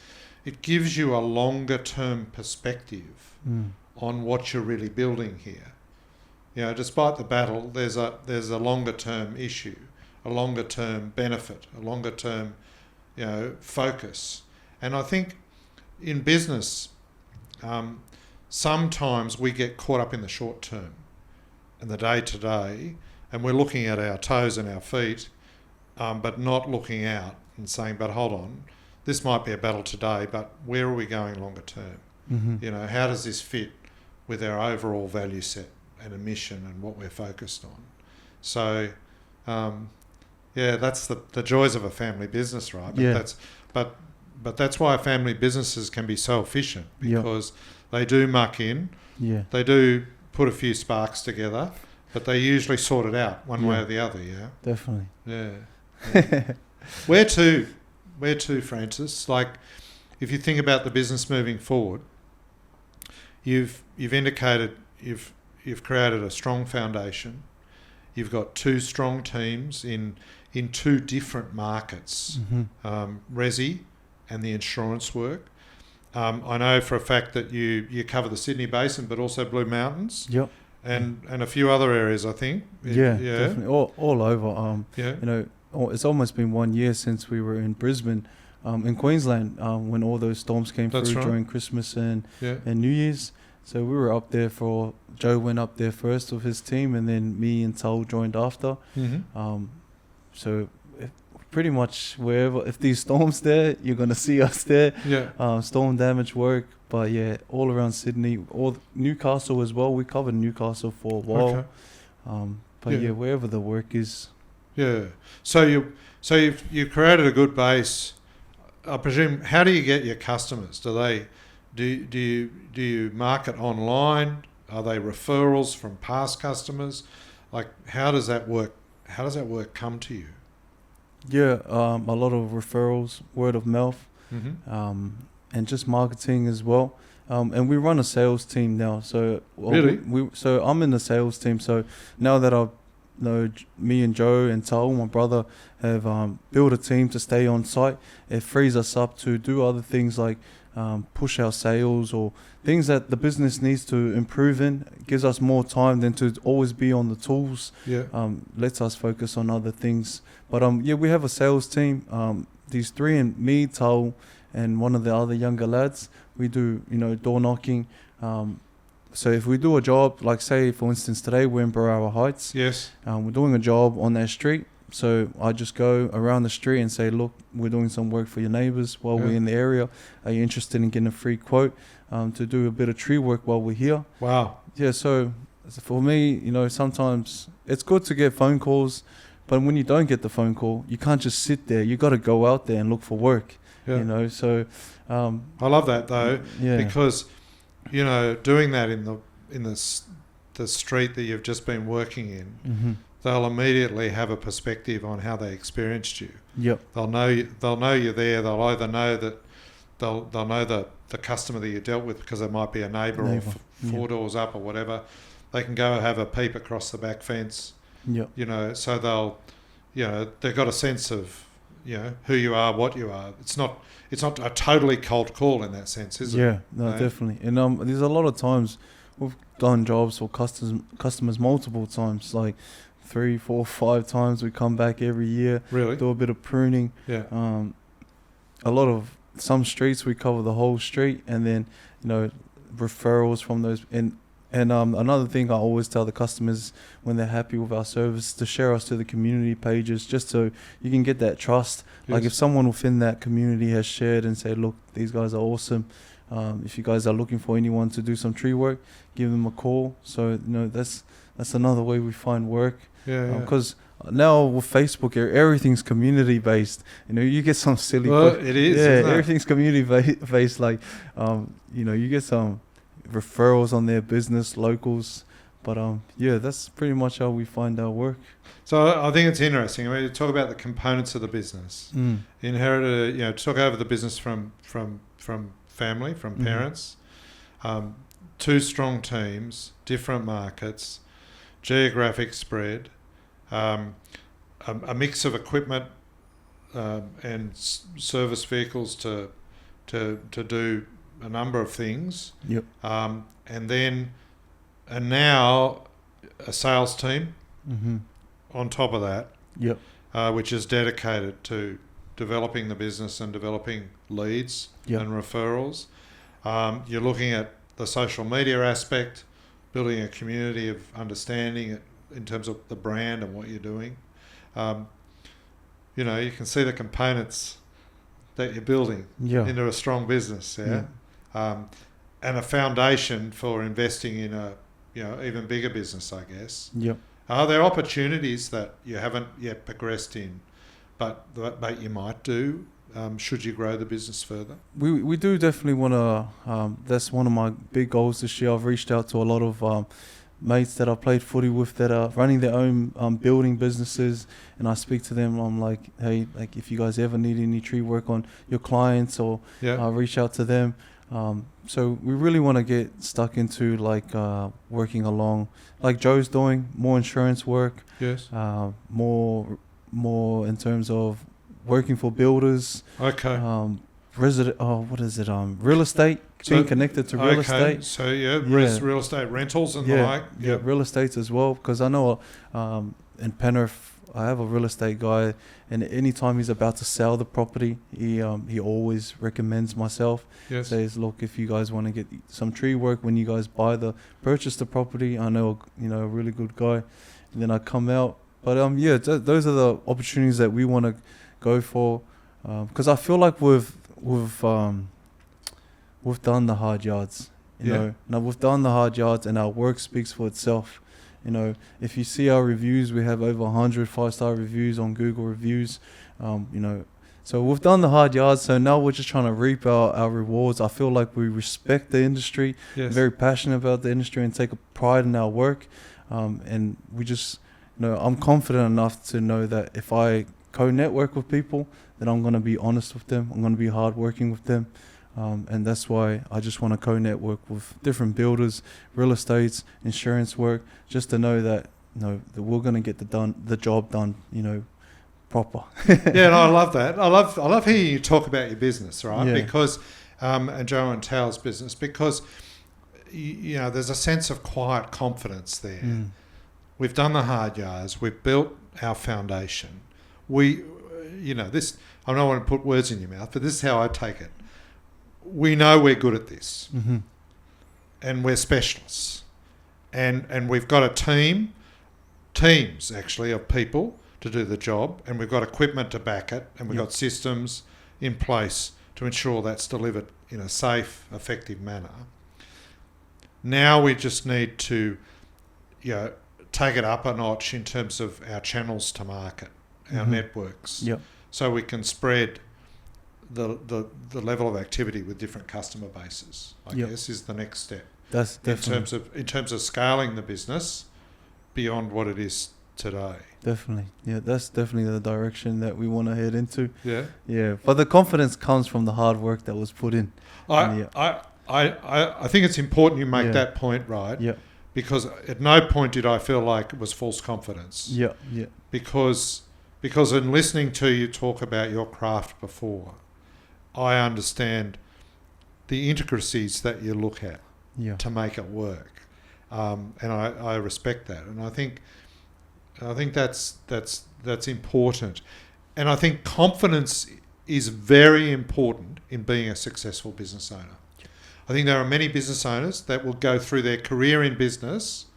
[SPEAKER 2] it gives you a longer term perspective on what you're really building here. Despite the battle, there's a longer term issue, a longer term benefit, a longer term, focus. And I think in business, sometimes we get caught up in the short term and the day to day, and we're looking at our toes and our feet but not looking out and saying, but hold on, this might be a battle today, but where are we going longer term?
[SPEAKER 1] Mm-hmm.
[SPEAKER 2] You know, how does this fit with our overall value set and a mission and what we're focused on? So, that's the joys of a family business, right? But that's why family businesses can be so efficient, because they do muck in, they do put a few sparks together, but they usually sort it out one way or the other. Yeah,
[SPEAKER 1] definitely.
[SPEAKER 2] Yeah. Where to, Francis? Like, if you think about the business moving forward, you've indicated you've created a strong foundation. You've got two strong teams in two different markets, resi and the insurance work. I know for a fact that you cover the Sydney Basin, but also Blue Mountains.
[SPEAKER 1] Yep.
[SPEAKER 2] And a few other areas, I think.
[SPEAKER 1] Definitely. All over. You know, it's almost been 1 year since we were in Brisbane, in Queensland, when all those storms came through during Christmas and New Year's. So we were up there Joe went up there first with his team, and then me and Tal joined after. So pretty much wherever, if these storms there, you're going to see us there. Storm damage work. But all around Sydney, all Newcastle as well. We covered Newcastle for a while. Wherever the work is. Yeah.
[SPEAKER 2] So you've created a good base. I presume. How do you get your customers? Do you market online? Are they referrals from past customers? Like, how does that work? How does that work come to you?
[SPEAKER 1] A lot of referrals, word of mouth. And just marketing as well. And we run a sales team now. So
[SPEAKER 2] really?
[SPEAKER 1] So I'm in the sales team. So now that me and Joe and Tal, my brother, have built a team to stay on site, it frees us up to do other things like push our sales or things that the business needs to improve in. It gives us more time than to always be on the tools. Lets us focus on other things. But we have a sales team. These three, and me, Tal, and one of the other younger lads, we do, door knocking. So if we do a job, like say, for instance, today we're in Barara Heights.
[SPEAKER 2] Yes.
[SPEAKER 1] We're doing a job on that street. So I just go around the street and say, look, we're doing some work for your neighbours while we're in the area. Are you interested in getting a free quote to do a bit of tree work while we're here?
[SPEAKER 2] Wow.
[SPEAKER 1] Yeah, so for me, sometimes it's good to get phone calls, but when you don't get the phone call, you can't just sit there. You got to go out there and look for work. So
[SPEAKER 2] I love that though, because doing that in the street that you've just been working in, they'll immediately have a perspective on how they experienced you. They'll know you're there. They'll either know that they'll know the customer that you dealt with because they might be a neighbour or four doors up or whatever. They can go have a peep across the back fence. So they've got a sense of who you are, what you are. It's not a totally cold call in that sense, is it?
[SPEAKER 1] Definitely. And there's a lot of times we've done jobs for customers multiple times, like 3, 4, 5 times. We come back every year, do a bit of pruning. A lot of some streets we cover the whole street, and then referrals from those. And another thing I always tell the customers when they're happy with our service, to share us to the community pages, just so you can get that trust. Like if someone within that community has shared and say, look, these guys are awesome. If you guys are looking for anyone to do some tree work, give them a call. So that's another way we find work. Because now with Facebook, everything's community based. You get some silly.
[SPEAKER 2] It is. Isn't
[SPEAKER 1] everything's community based. Like you get some referrals on their business, locals, but that's pretty much how we find our work.
[SPEAKER 2] So I think it's interesting. I mean, to talk about the components of the business, inherited, took over the business from family, from parents, 2 strong teams, different markets, geographic spread, a mix of equipment and service vehicles to do a number of things. And now a sales team on top of that, which is dedicated to developing the business and developing leads and referrals. You're looking at the social media aspect, building a community of understanding in terms of the brand and what you're doing. you can see the components that you're building into a strong business, and a foundation for investing in a even bigger business, I guess.
[SPEAKER 1] Yep.
[SPEAKER 2] Are there opportunities that you haven't yet progressed in, but you might do should you grow the business further?
[SPEAKER 1] We do definitely want to. That's one of my big goals this year. I've reached out to a lot of mates that I played footy with that are running their own building businesses, and I speak to them. I'm like, hey, like if you guys ever need any tree work on your clients, or reach out to them. So we really want to get stuck into like working along, like Joe's doing, more insurance work.
[SPEAKER 2] Yes.
[SPEAKER 1] More in terms of working for builders.
[SPEAKER 2] Okay.
[SPEAKER 1] Real estate. Being connected to real estate.
[SPEAKER 2] So real estate rentals and the like.
[SPEAKER 1] Yeah, real estate as well. Because I know in Penrith, I have a real estate guy, and anytime he's about to sell the property, he always recommends myself.
[SPEAKER 2] Yes.
[SPEAKER 1] Says, look, if you guys want to get some tree work when you guys purchase the property, I know a really good guy, and then I come out. But those are the opportunities that we want to go for, because I feel like we've done the hard yards. Now we've done the hard yards, and our work speaks for itself. If you see our reviews, we have over 100 5-star reviews on Google reviews. So we've done the hard yards. So now we're just trying to reap our rewards. I feel like we respect the industry, very passionate about the industry, and take a pride in our work. And we just, I'm confident enough to know that if I co-network with people, then I'm going to be honest with them. I'm going to be hardworking with them. And that's why I just want to co-network with different builders, real estates, insurance work, just to know that that we're going to get the job done, proper.
[SPEAKER 2] Yeah, and I love that. I love hearing you talk about your business, right?
[SPEAKER 1] Yeah.
[SPEAKER 2] Because and Joe and Tal's business, because there's a sense of quiet confidence there. We've done the hard yards. We've built our foundation. This. I don't want to put words in your mouth, but this is how I take it. We know we're good at this, and we're specialists, and we've got teams actually of people to do the job, and we've got equipment to back it, and we've got systems in place to ensure that's delivered in a safe, effective manner. Now we just need to, take it up a notch in terms of our channels to market, our networks, so we can spread the level of activity with different customer bases, I guess, is the next step.
[SPEAKER 1] That's definitely
[SPEAKER 2] in terms of scaling the business beyond what it is today.
[SPEAKER 1] Definitely. Yeah, that's definitely the direction that we want to head into.
[SPEAKER 2] Yeah.
[SPEAKER 1] Yeah. But the confidence comes from the hard work that was put in.
[SPEAKER 2] I think it's important you make that point, right?
[SPEAKER 1] Yeah.
[SPEAKER 2] Because at no point did I feel like it was false confidence.
[SPEAKER 1] Yeah. Yeah.
[SPEAKER 2] Because in listening to you talk about your craft before, I understand the intricacies that you look at to make it work, and I respect that, and I think that's important, and I think confidence is very important in being a successful business owner. I think there are many business owners that will go through their career in business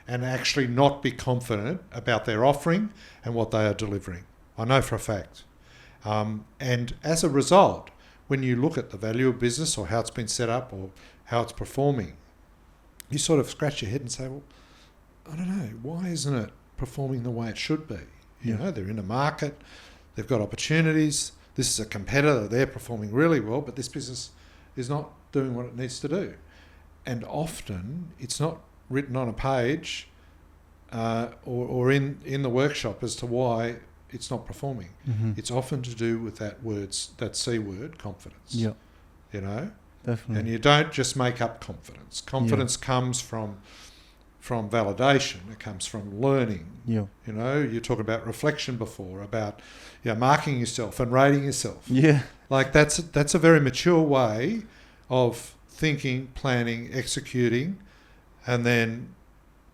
[SPEAKER 2] and actually not be confident about their offering and what they are delivering. I know for a fact, and as a result, when you look at the value of business or how it's been set up or how it's performing, you sort of scratch your head and say, well, I don't know, why isn't it performing the way it should be? They're in a market, they've got opportunities, this is a competitor, they're performing really well, but this business is not doing what it needs to do. And often it's not written on a page or in the workshop as to why it's not performing. It's often to do with that C word, confidence. Yeah.
[SPEAKER 1] Definitely.
[SPEAKER 2] And you don't just make up confidence. Confidence comes from validation. It comes from learning.
[SPEAKER 1] Yeah.
[SPEAKER 2] You talked about reflection before, about marking yourself and rating yourself.
[SPEAKER 1] Yeah.
[SPEAKER 2] Like that's a very mature way of thinking, planning, executing, and then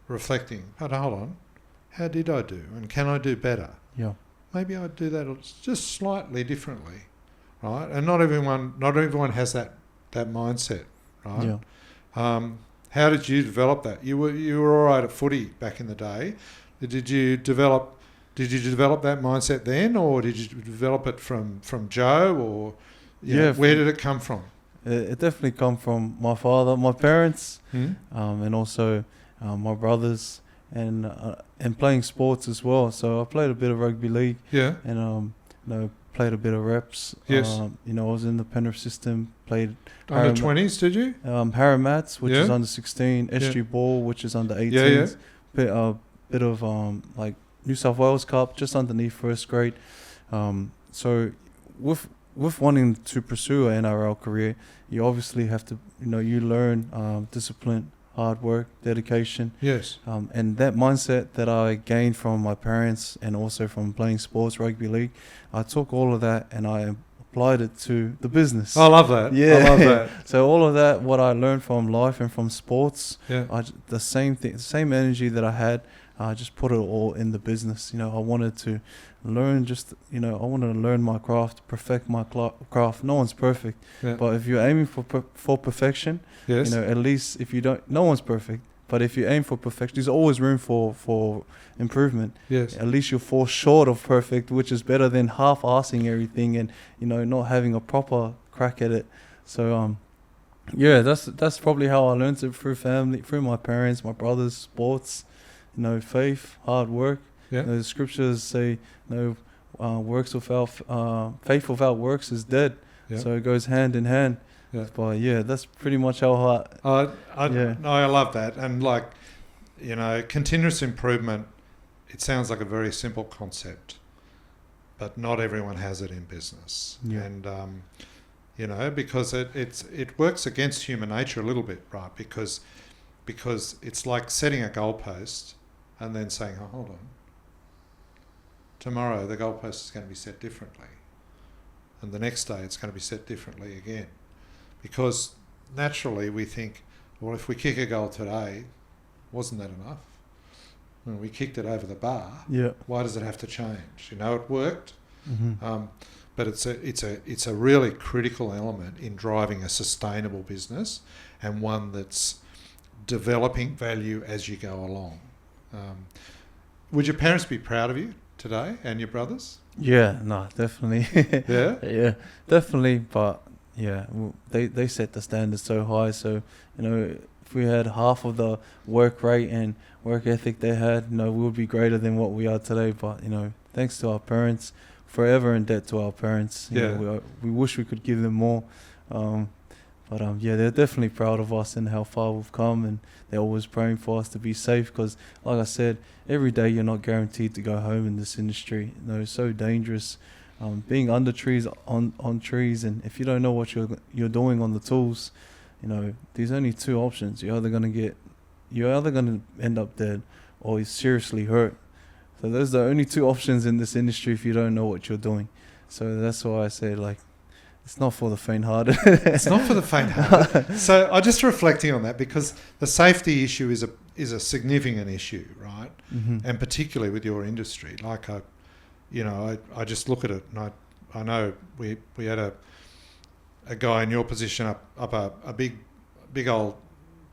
[SPEAKER 2] reflecting. Hold on. How did I do? And can I do better?
[SPEAKER 1] Yeah. Maybe
[SPEAKER 2] I'd do that just slightly differently, right? And not everyone has that mindset, right? Yeah. How did you develop that? You were all right at footy back in the day. Did you develop Did you develop that mindset then, or did you develop it from Joe, or where did it come from?
[SPEAKER 1] It definitely come from my father, my parents,
[SPEAKER 2] Hmm?
[SPEAKER 1] and also my brothers, and playing sports as well. So I played a bit of rugby league,
[SPEAKER 2] Yeah.
[SPEAKER 1] and played a bit of reps.
[SPEAKER 2] Yes.
[SPEAKER 1] I was in the Penrith system, played
[SPEAKER 2] Under 20s, did you?
[SPEAKER 1] Harrimats, which is
[SPEAKER 2] Yeah.
[SPEAKER 1] under 16, SG Ball, which is under 18s.
[SPEAKER 2] Yeah.
[SPEAKER 1] Bit of like New South Wales Cup, just underneath first grade. So with wanting to pursue an NRL career, you obviously have to, you learn discipline, hard work, dedication.
[SPEAKER 2] Yes.
[SPEAKER 1] And that mindset that I gained from my parents and also from playing sports, rugby league, I took all of that and I applied it to the business.
[SPEAKER 2] I love that.
[SPEAKER 1] Yeah.
[SPEAKER 2] I love that.
[SPEAKER 1] So all of that, what I learned from life and from sports,
[SPEAKER 2] Yeah.
[SPEAKER 1] the same thing, the same energy that I had, I just put it all in the business. I wanted to learn I wanted to learn my craft, perfect my craft. No one's perfect,
[SPEAKER 2] Yeah.
[SPEAKER 1] but if you're aiming for perfection,
[SPEAKER 2] Yes.
[SPEAKER 1] at least if you don't, no one's perfect, but if you aim for perfection, there's always room for improvement.
[SPEAKER 2] Yes.
[SPEAKER 1] At least you'll fall short of perfect, which is better than half-assing everything and, not having a proper crack at it. So, that's probably how I learned it, through family, through my parents, my brothers, sports, faith, hard work.
[SPEAKER 2] Yeah.
[SPEAKER 1] The scriptures say, works without faith without works is dead.
[SPEAKER 2] Yeah.
[SPEAKER 1] So it goes hand in hand.
[SPEAKER 2] Yeah.
[SPEAKER 1] But that's pretty much how
[SPEAKER 2] I love that. And continuous improvement, it sounds like a very simple concept, but not everyone has it in business.
[SPEAKER 1] Yeah.
[SPEAKER 2] And, because it works against human nature a little bit, right? Because it's like setting a goalpost and then saying, oh, hold on. Tomorrow the goalpost is going to be set differently. And the next day it's going to be set differently again. Because naturally we think, well, if we kick a goal today, wasn't that enough? When we kicked it over the bar, why does it have to change? It worked.
[SPEAKER 1] Mm-hmm.
[SPEAKER 2] But it's a really critical element in driving a sustainable business, and one that's developing value as you go along. Would your parents be proud of you today, and your brothers?
[SPEAKER 1] Yeah, no, definitely.
[SPEAKER 2] Yeah?
[SPEAKER 1] Yeah, definitely. But they set the standards so high. So, if we had half of the work rate and work ethic they had, we would be greater than what we are today. But, thanks to our parents, forever in debt to our parents. We wish we could give them more. But they're definitely proud of us and how far we've come, and they're always praying for us to be safe, because, like I said, every day you're not guaranteed to go home in this industry. It's so dangerous, being under trees, on trees, and if you don't know what you're doing on the tools, there's only two options. You're either gonna end up dead, or you're seriously hurt. So those are the only two options in this industry if you don't know what you're doing. So that's why I say, it's not for the faint-hearted.
[SPEAKER 2] It's not for the faint-hearted. So I'm just reflecting on that, because the safety issue is a significant issue, right?
[SPEAKER 1] Mm-hmm.
[SPEAKER 2] And particularly with your industry. I just look at it, and I know we had a guy in your position up a big old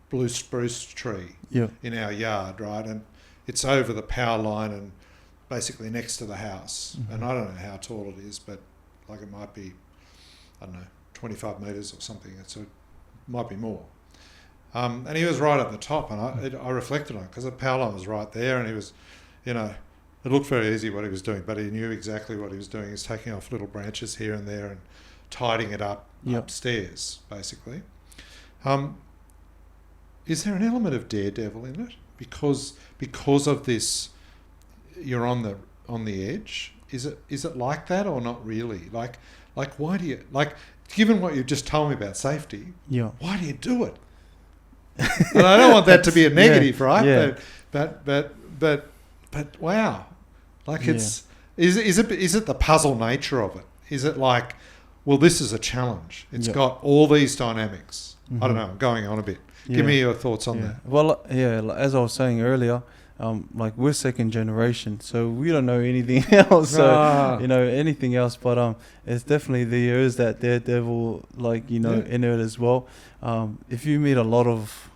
[SPEAKER 2] blue spruce tree in our yard, right? And it's over the power line and basically next to the house. Mm-hmm. And I don't know how tall it is, but it might be, I don't know, 25 metres or something. So it might be more. And he was right at the top, and I reflected on it, because the power line was right there, and he was, it looked very easy what he was doing, but he knew exactly what he was doing. He was taking off little branches here and there and tidying it up upstairs, basically. Is there an element of daredevil in it? Because of this, you're on the edge. Is it like that, or not really? Like why do you, given what you've just told me about safety?
[SPEAKER 1] Yeah.
[SPEAKER 2] Why do you do it? And I don't want that to be a negative, right?
[SPEAKER 1] Yeah.
[SPEAKER 2] But wow, is it the puzzle nature of it? Is it like, well, this is a challenge. It's got all these dynamics. Mm-hmm. I don't know. I'm going on a bit. Give me your thoughts on that.
[SPEAKER 1] Well, as I was saying earlier, we're second generation, so we don't know anything else. So anything else, but it's definitely there is that daredevil, in it as well. If you meet a lot of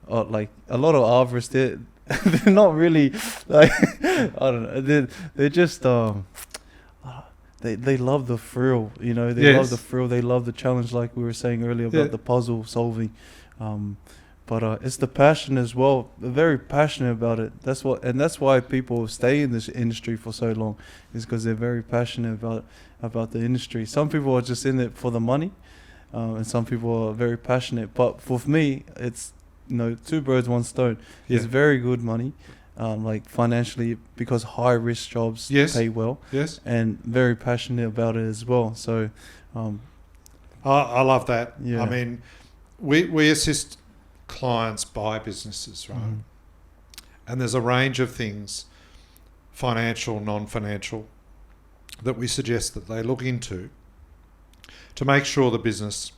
[SPEAKER 1] arborists, they're not really like I don't know. They're just they love the thrill. You know, they love the
[SPEAKER 2] Yes.
[SPEAKER 1] thrill. They love the challenge, like we were saying earlier about
[SPEAKER 2] Yeah.
[SPEAKER 1] the puzzle solving. But it's the passion as well. They're very passionate about it. That's why people stay in this industry for so long, is because they're very passionate about the industry. Some people are just in it for the money, and some people are very passionate. But for me, it's two birds, one stone.
[SPEAKER 2] Yeah.
[SPEAKER 1] It's very good money, like financially, because high risk jobs
[SPEAKER 2] Yes.
[SPEAKER 1] pay well,
[SPEAKER 2] Yes.
[SPEAKER 1] and very passionate about it as well. So,
[SPEAKER 2] I love that.
[SPEAKER 1] Yeah.
[SPEAKER 2] I mean, we assist clients buy businesses, right?
[SPEAKER 1] Mhm.
[SPEAKER 2] And there's a range of things, financial, non-financial, that we suggest that they look into to make sure the business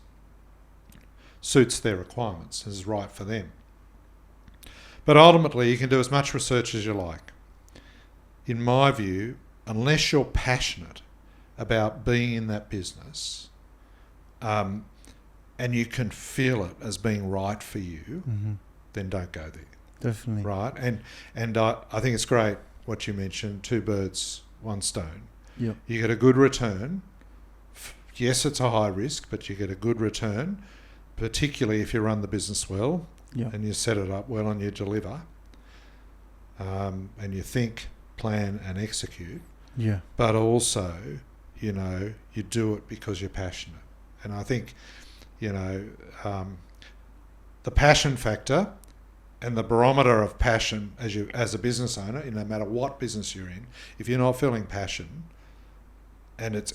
[SPEAKER 2] suits their requirements, is right for them. But ultimately, you can do as much research as you like. In my view, unless you're passionate about being in that business, and you can feel it as being right for you, then don't go there.
[SPEAKER 1] Definitely.
[SPEAKER 2] Right? And I think it's great what you mentioned, 2 birds, 1 stone.
[SPEAKER 1] Yep.
[SPEAKER 2] You get a good return. Yes, it's a high risk, but you get a good return, particularly if you run the business well,
[SPEAKER 1] Yeah.
[SPEAKER 2] and you set it up well and you deliver, and you think, plan and execute,
[SPEAKER 1] Yeah.
[SPEAKER 2] but also, you do it because you're passionate. And I think, the passion factor and the barometer of passion as a business owner, no matter what business you're in, if you're not feeling passion, and it's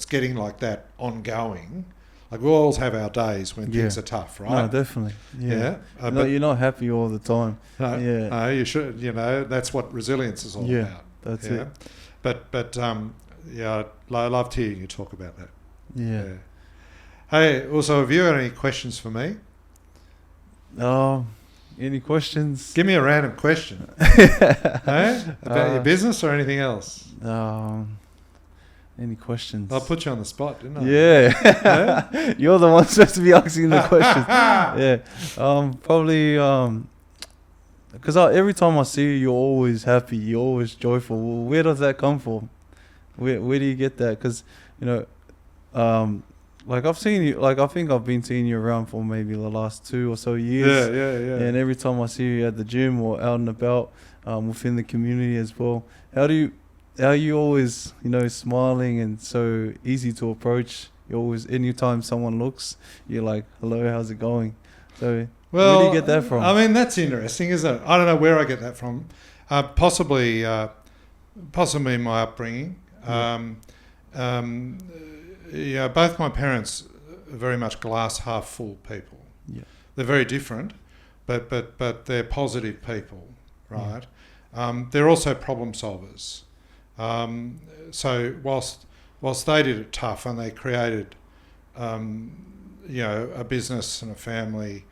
[SPEAKER 2] getting like that ongoing, like we always have our days when things are tough, right?
[SPEAKER 1] No, definitely. Yeah.
[SPEAKER 2] But
[SPEAKER 1] You're not happy all the time.
[SPEAKER 2] no,
[SPEAKER 1] Yeah.
[SPEAKER 2] no, you should. That's what resilience is all
[SPEAKER 1] Yeah,
[SPEAKER 2] about.
[SPEAKER 1] that's
[SPEAKER 2] yeah?
[SPEAKER 1] it.
[SPEAKER 2] But I loved hearing you talk about that.
[SPEAKER 1] Yeah.
[SPEAKER 2] Hey, also, have you got any questions for me?
[SPEAKER 1] Any questions?
[SPEAKER 2] Give me a random question. Hey? About your business or anything else?
[SPEAKER 1] Any questions?
[SPEAKER 2] I put you on the spot, didn't I?
[SPEAKER 1] Yeah. You're the one supposed to be asking the questions. Yeah. Probably because every time I see you, you're always happy. You're always joyful. Well, where does that come from? Where do you get that? Because like I've seen you, like I think I've been seeing you around for maybe the last 2 or so years.
[SPEAKER 2] Yeah.
[SPEAKER 1] And every time I see you at the gym or out and about, within the community as well, how are you always, smiling and so easy to approach? You're always, anytime someone looks, you're like, hello, how's it going? So where do you get that from?
[SPEAKER 2] I mean, that's interesting, isn't it? I don't know where I get that from. Possibly my upbringing. Both my parents are very much glass half full people.
[SPEAKER 1] Yeah.
[SPEAKER 2] They're very different, but they're positive people, right? They're also problem solvers. So whilst they did it tough and they created, a business and a family,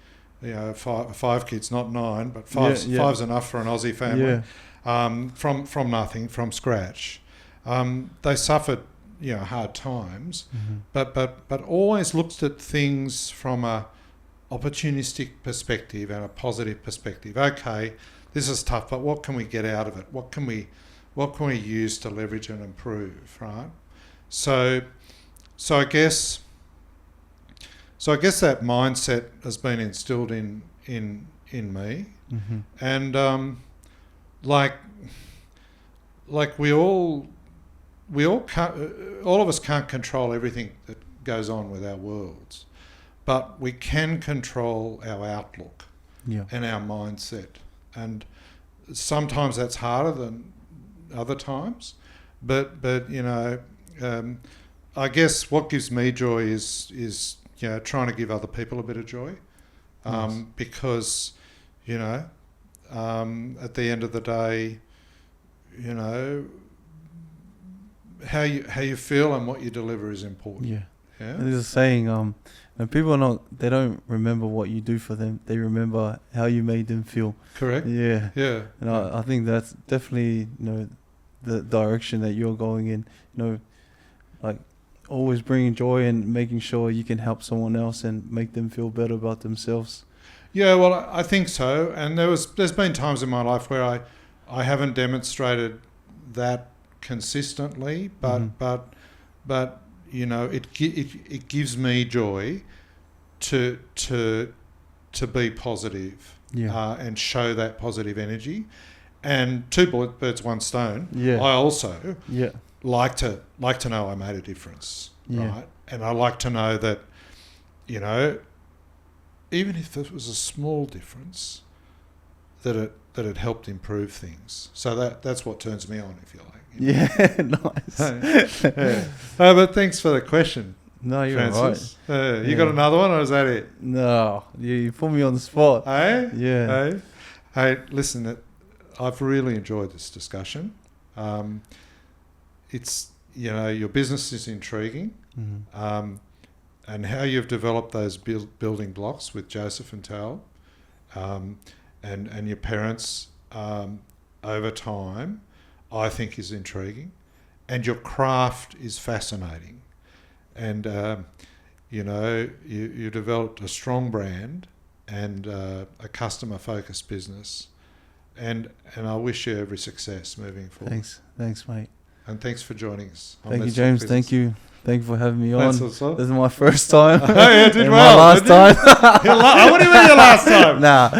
[SPEAKER 2] 5 kids, not 9, but five's enough for an Aussie family.
[SPEAKER 1] Yeah.
[SPEAKER 2] From nothing, from scratch. They suffered, hard times, but always looked at things from a opportunistic perspective and a positive perspective. Okay, this is tough, but what can we get out of it? What can we use to leverage and improve, right? So I guess that mindset has been instilled in me, and like we all can't, all of us can't control everything that goes on with our worlds, but we can control our outlook and our mindset, and sometimes that's harder than other times, but I guess what gives me joy is trying to give other people a bit of joy, because at the end of the day, how you feel and what you deliver is important.
[SPEAKER 1] Yeah.
[SPEAKER 2] Yeah.
[SPEAKER 1] There's a saying, and people they don't remember what you do for them. They remember how you made them feel.
[SPEAKER 2] Correct.
[SPEAKER 1] Yeah.
[SPEAKER 2] Yeah.
[SPEAKER 1] And I think that's definitely, the direction that you're going in, like always bringing joy and making sure you can help someone else and make them feel better about themselves.
[SPEAKER 2] Yeah, well, I think so. And there's been times in my life where I haven't demonstrated that consistently, but you know, it gives me joy to be positive, and show that positive energy. And two birds, one stone.
[SPEAKER 1] Yeah.
[SPEAKER 2] I also
[SPEAKER 1] Yeah.
[SPEAKER 2] like to know I made a difference,
[SPEAKER 1] Yeah.
[SPEAKER 2] right? And I like to know that, you know, even if it was a small difference, that it helped improve things. So that's what turns me on, if you like. You know?
[SPEAKER 1] Yeah, nice.
[SPEAKER 2] Yeah. But thanks for the question,
[SPEAKER 1] No, you're
[SPEAKER 2] Francis.
[SPEAKER 1] right.
[SPEAKER 2] You got another one, or is that it?
[SPEAKER 1] No, you put me on the spot.
[SPEAKER 2] Hey?
[SPEAKER 1] Yeah.
[SPEAKER 2] Hey, listen, I've really enjoyed this discussion. It's, you know, your business is intriguing.
[SPEAKER 1] Mm-hmm.
[SPEAKER 2] And how you've developed those building blocks with Joseph and Tal, and your parents over time, I think is intriguing. And your craft is fascinating. And, you know, you developed a strong brand and a customer-focused business. And I wish you every success moving forward.
[SPEAKER 1] Thanks, mate.
[SPEAKER 2] And thanks for joining us.
[SPEAKER 1] Thank you, James. Thank you for having me on.
[SPEAKER 2] This
[SPEAKER 1] is my first time.
[SPEAKER 2] Oh, yeah, did
[SPEAKER 1] and
[SPEAKER 2] well.
[SPEAKER 1] my last time.
[SPEAKER 2] What do you mean your last time?
[SPEAKER 1] Nah.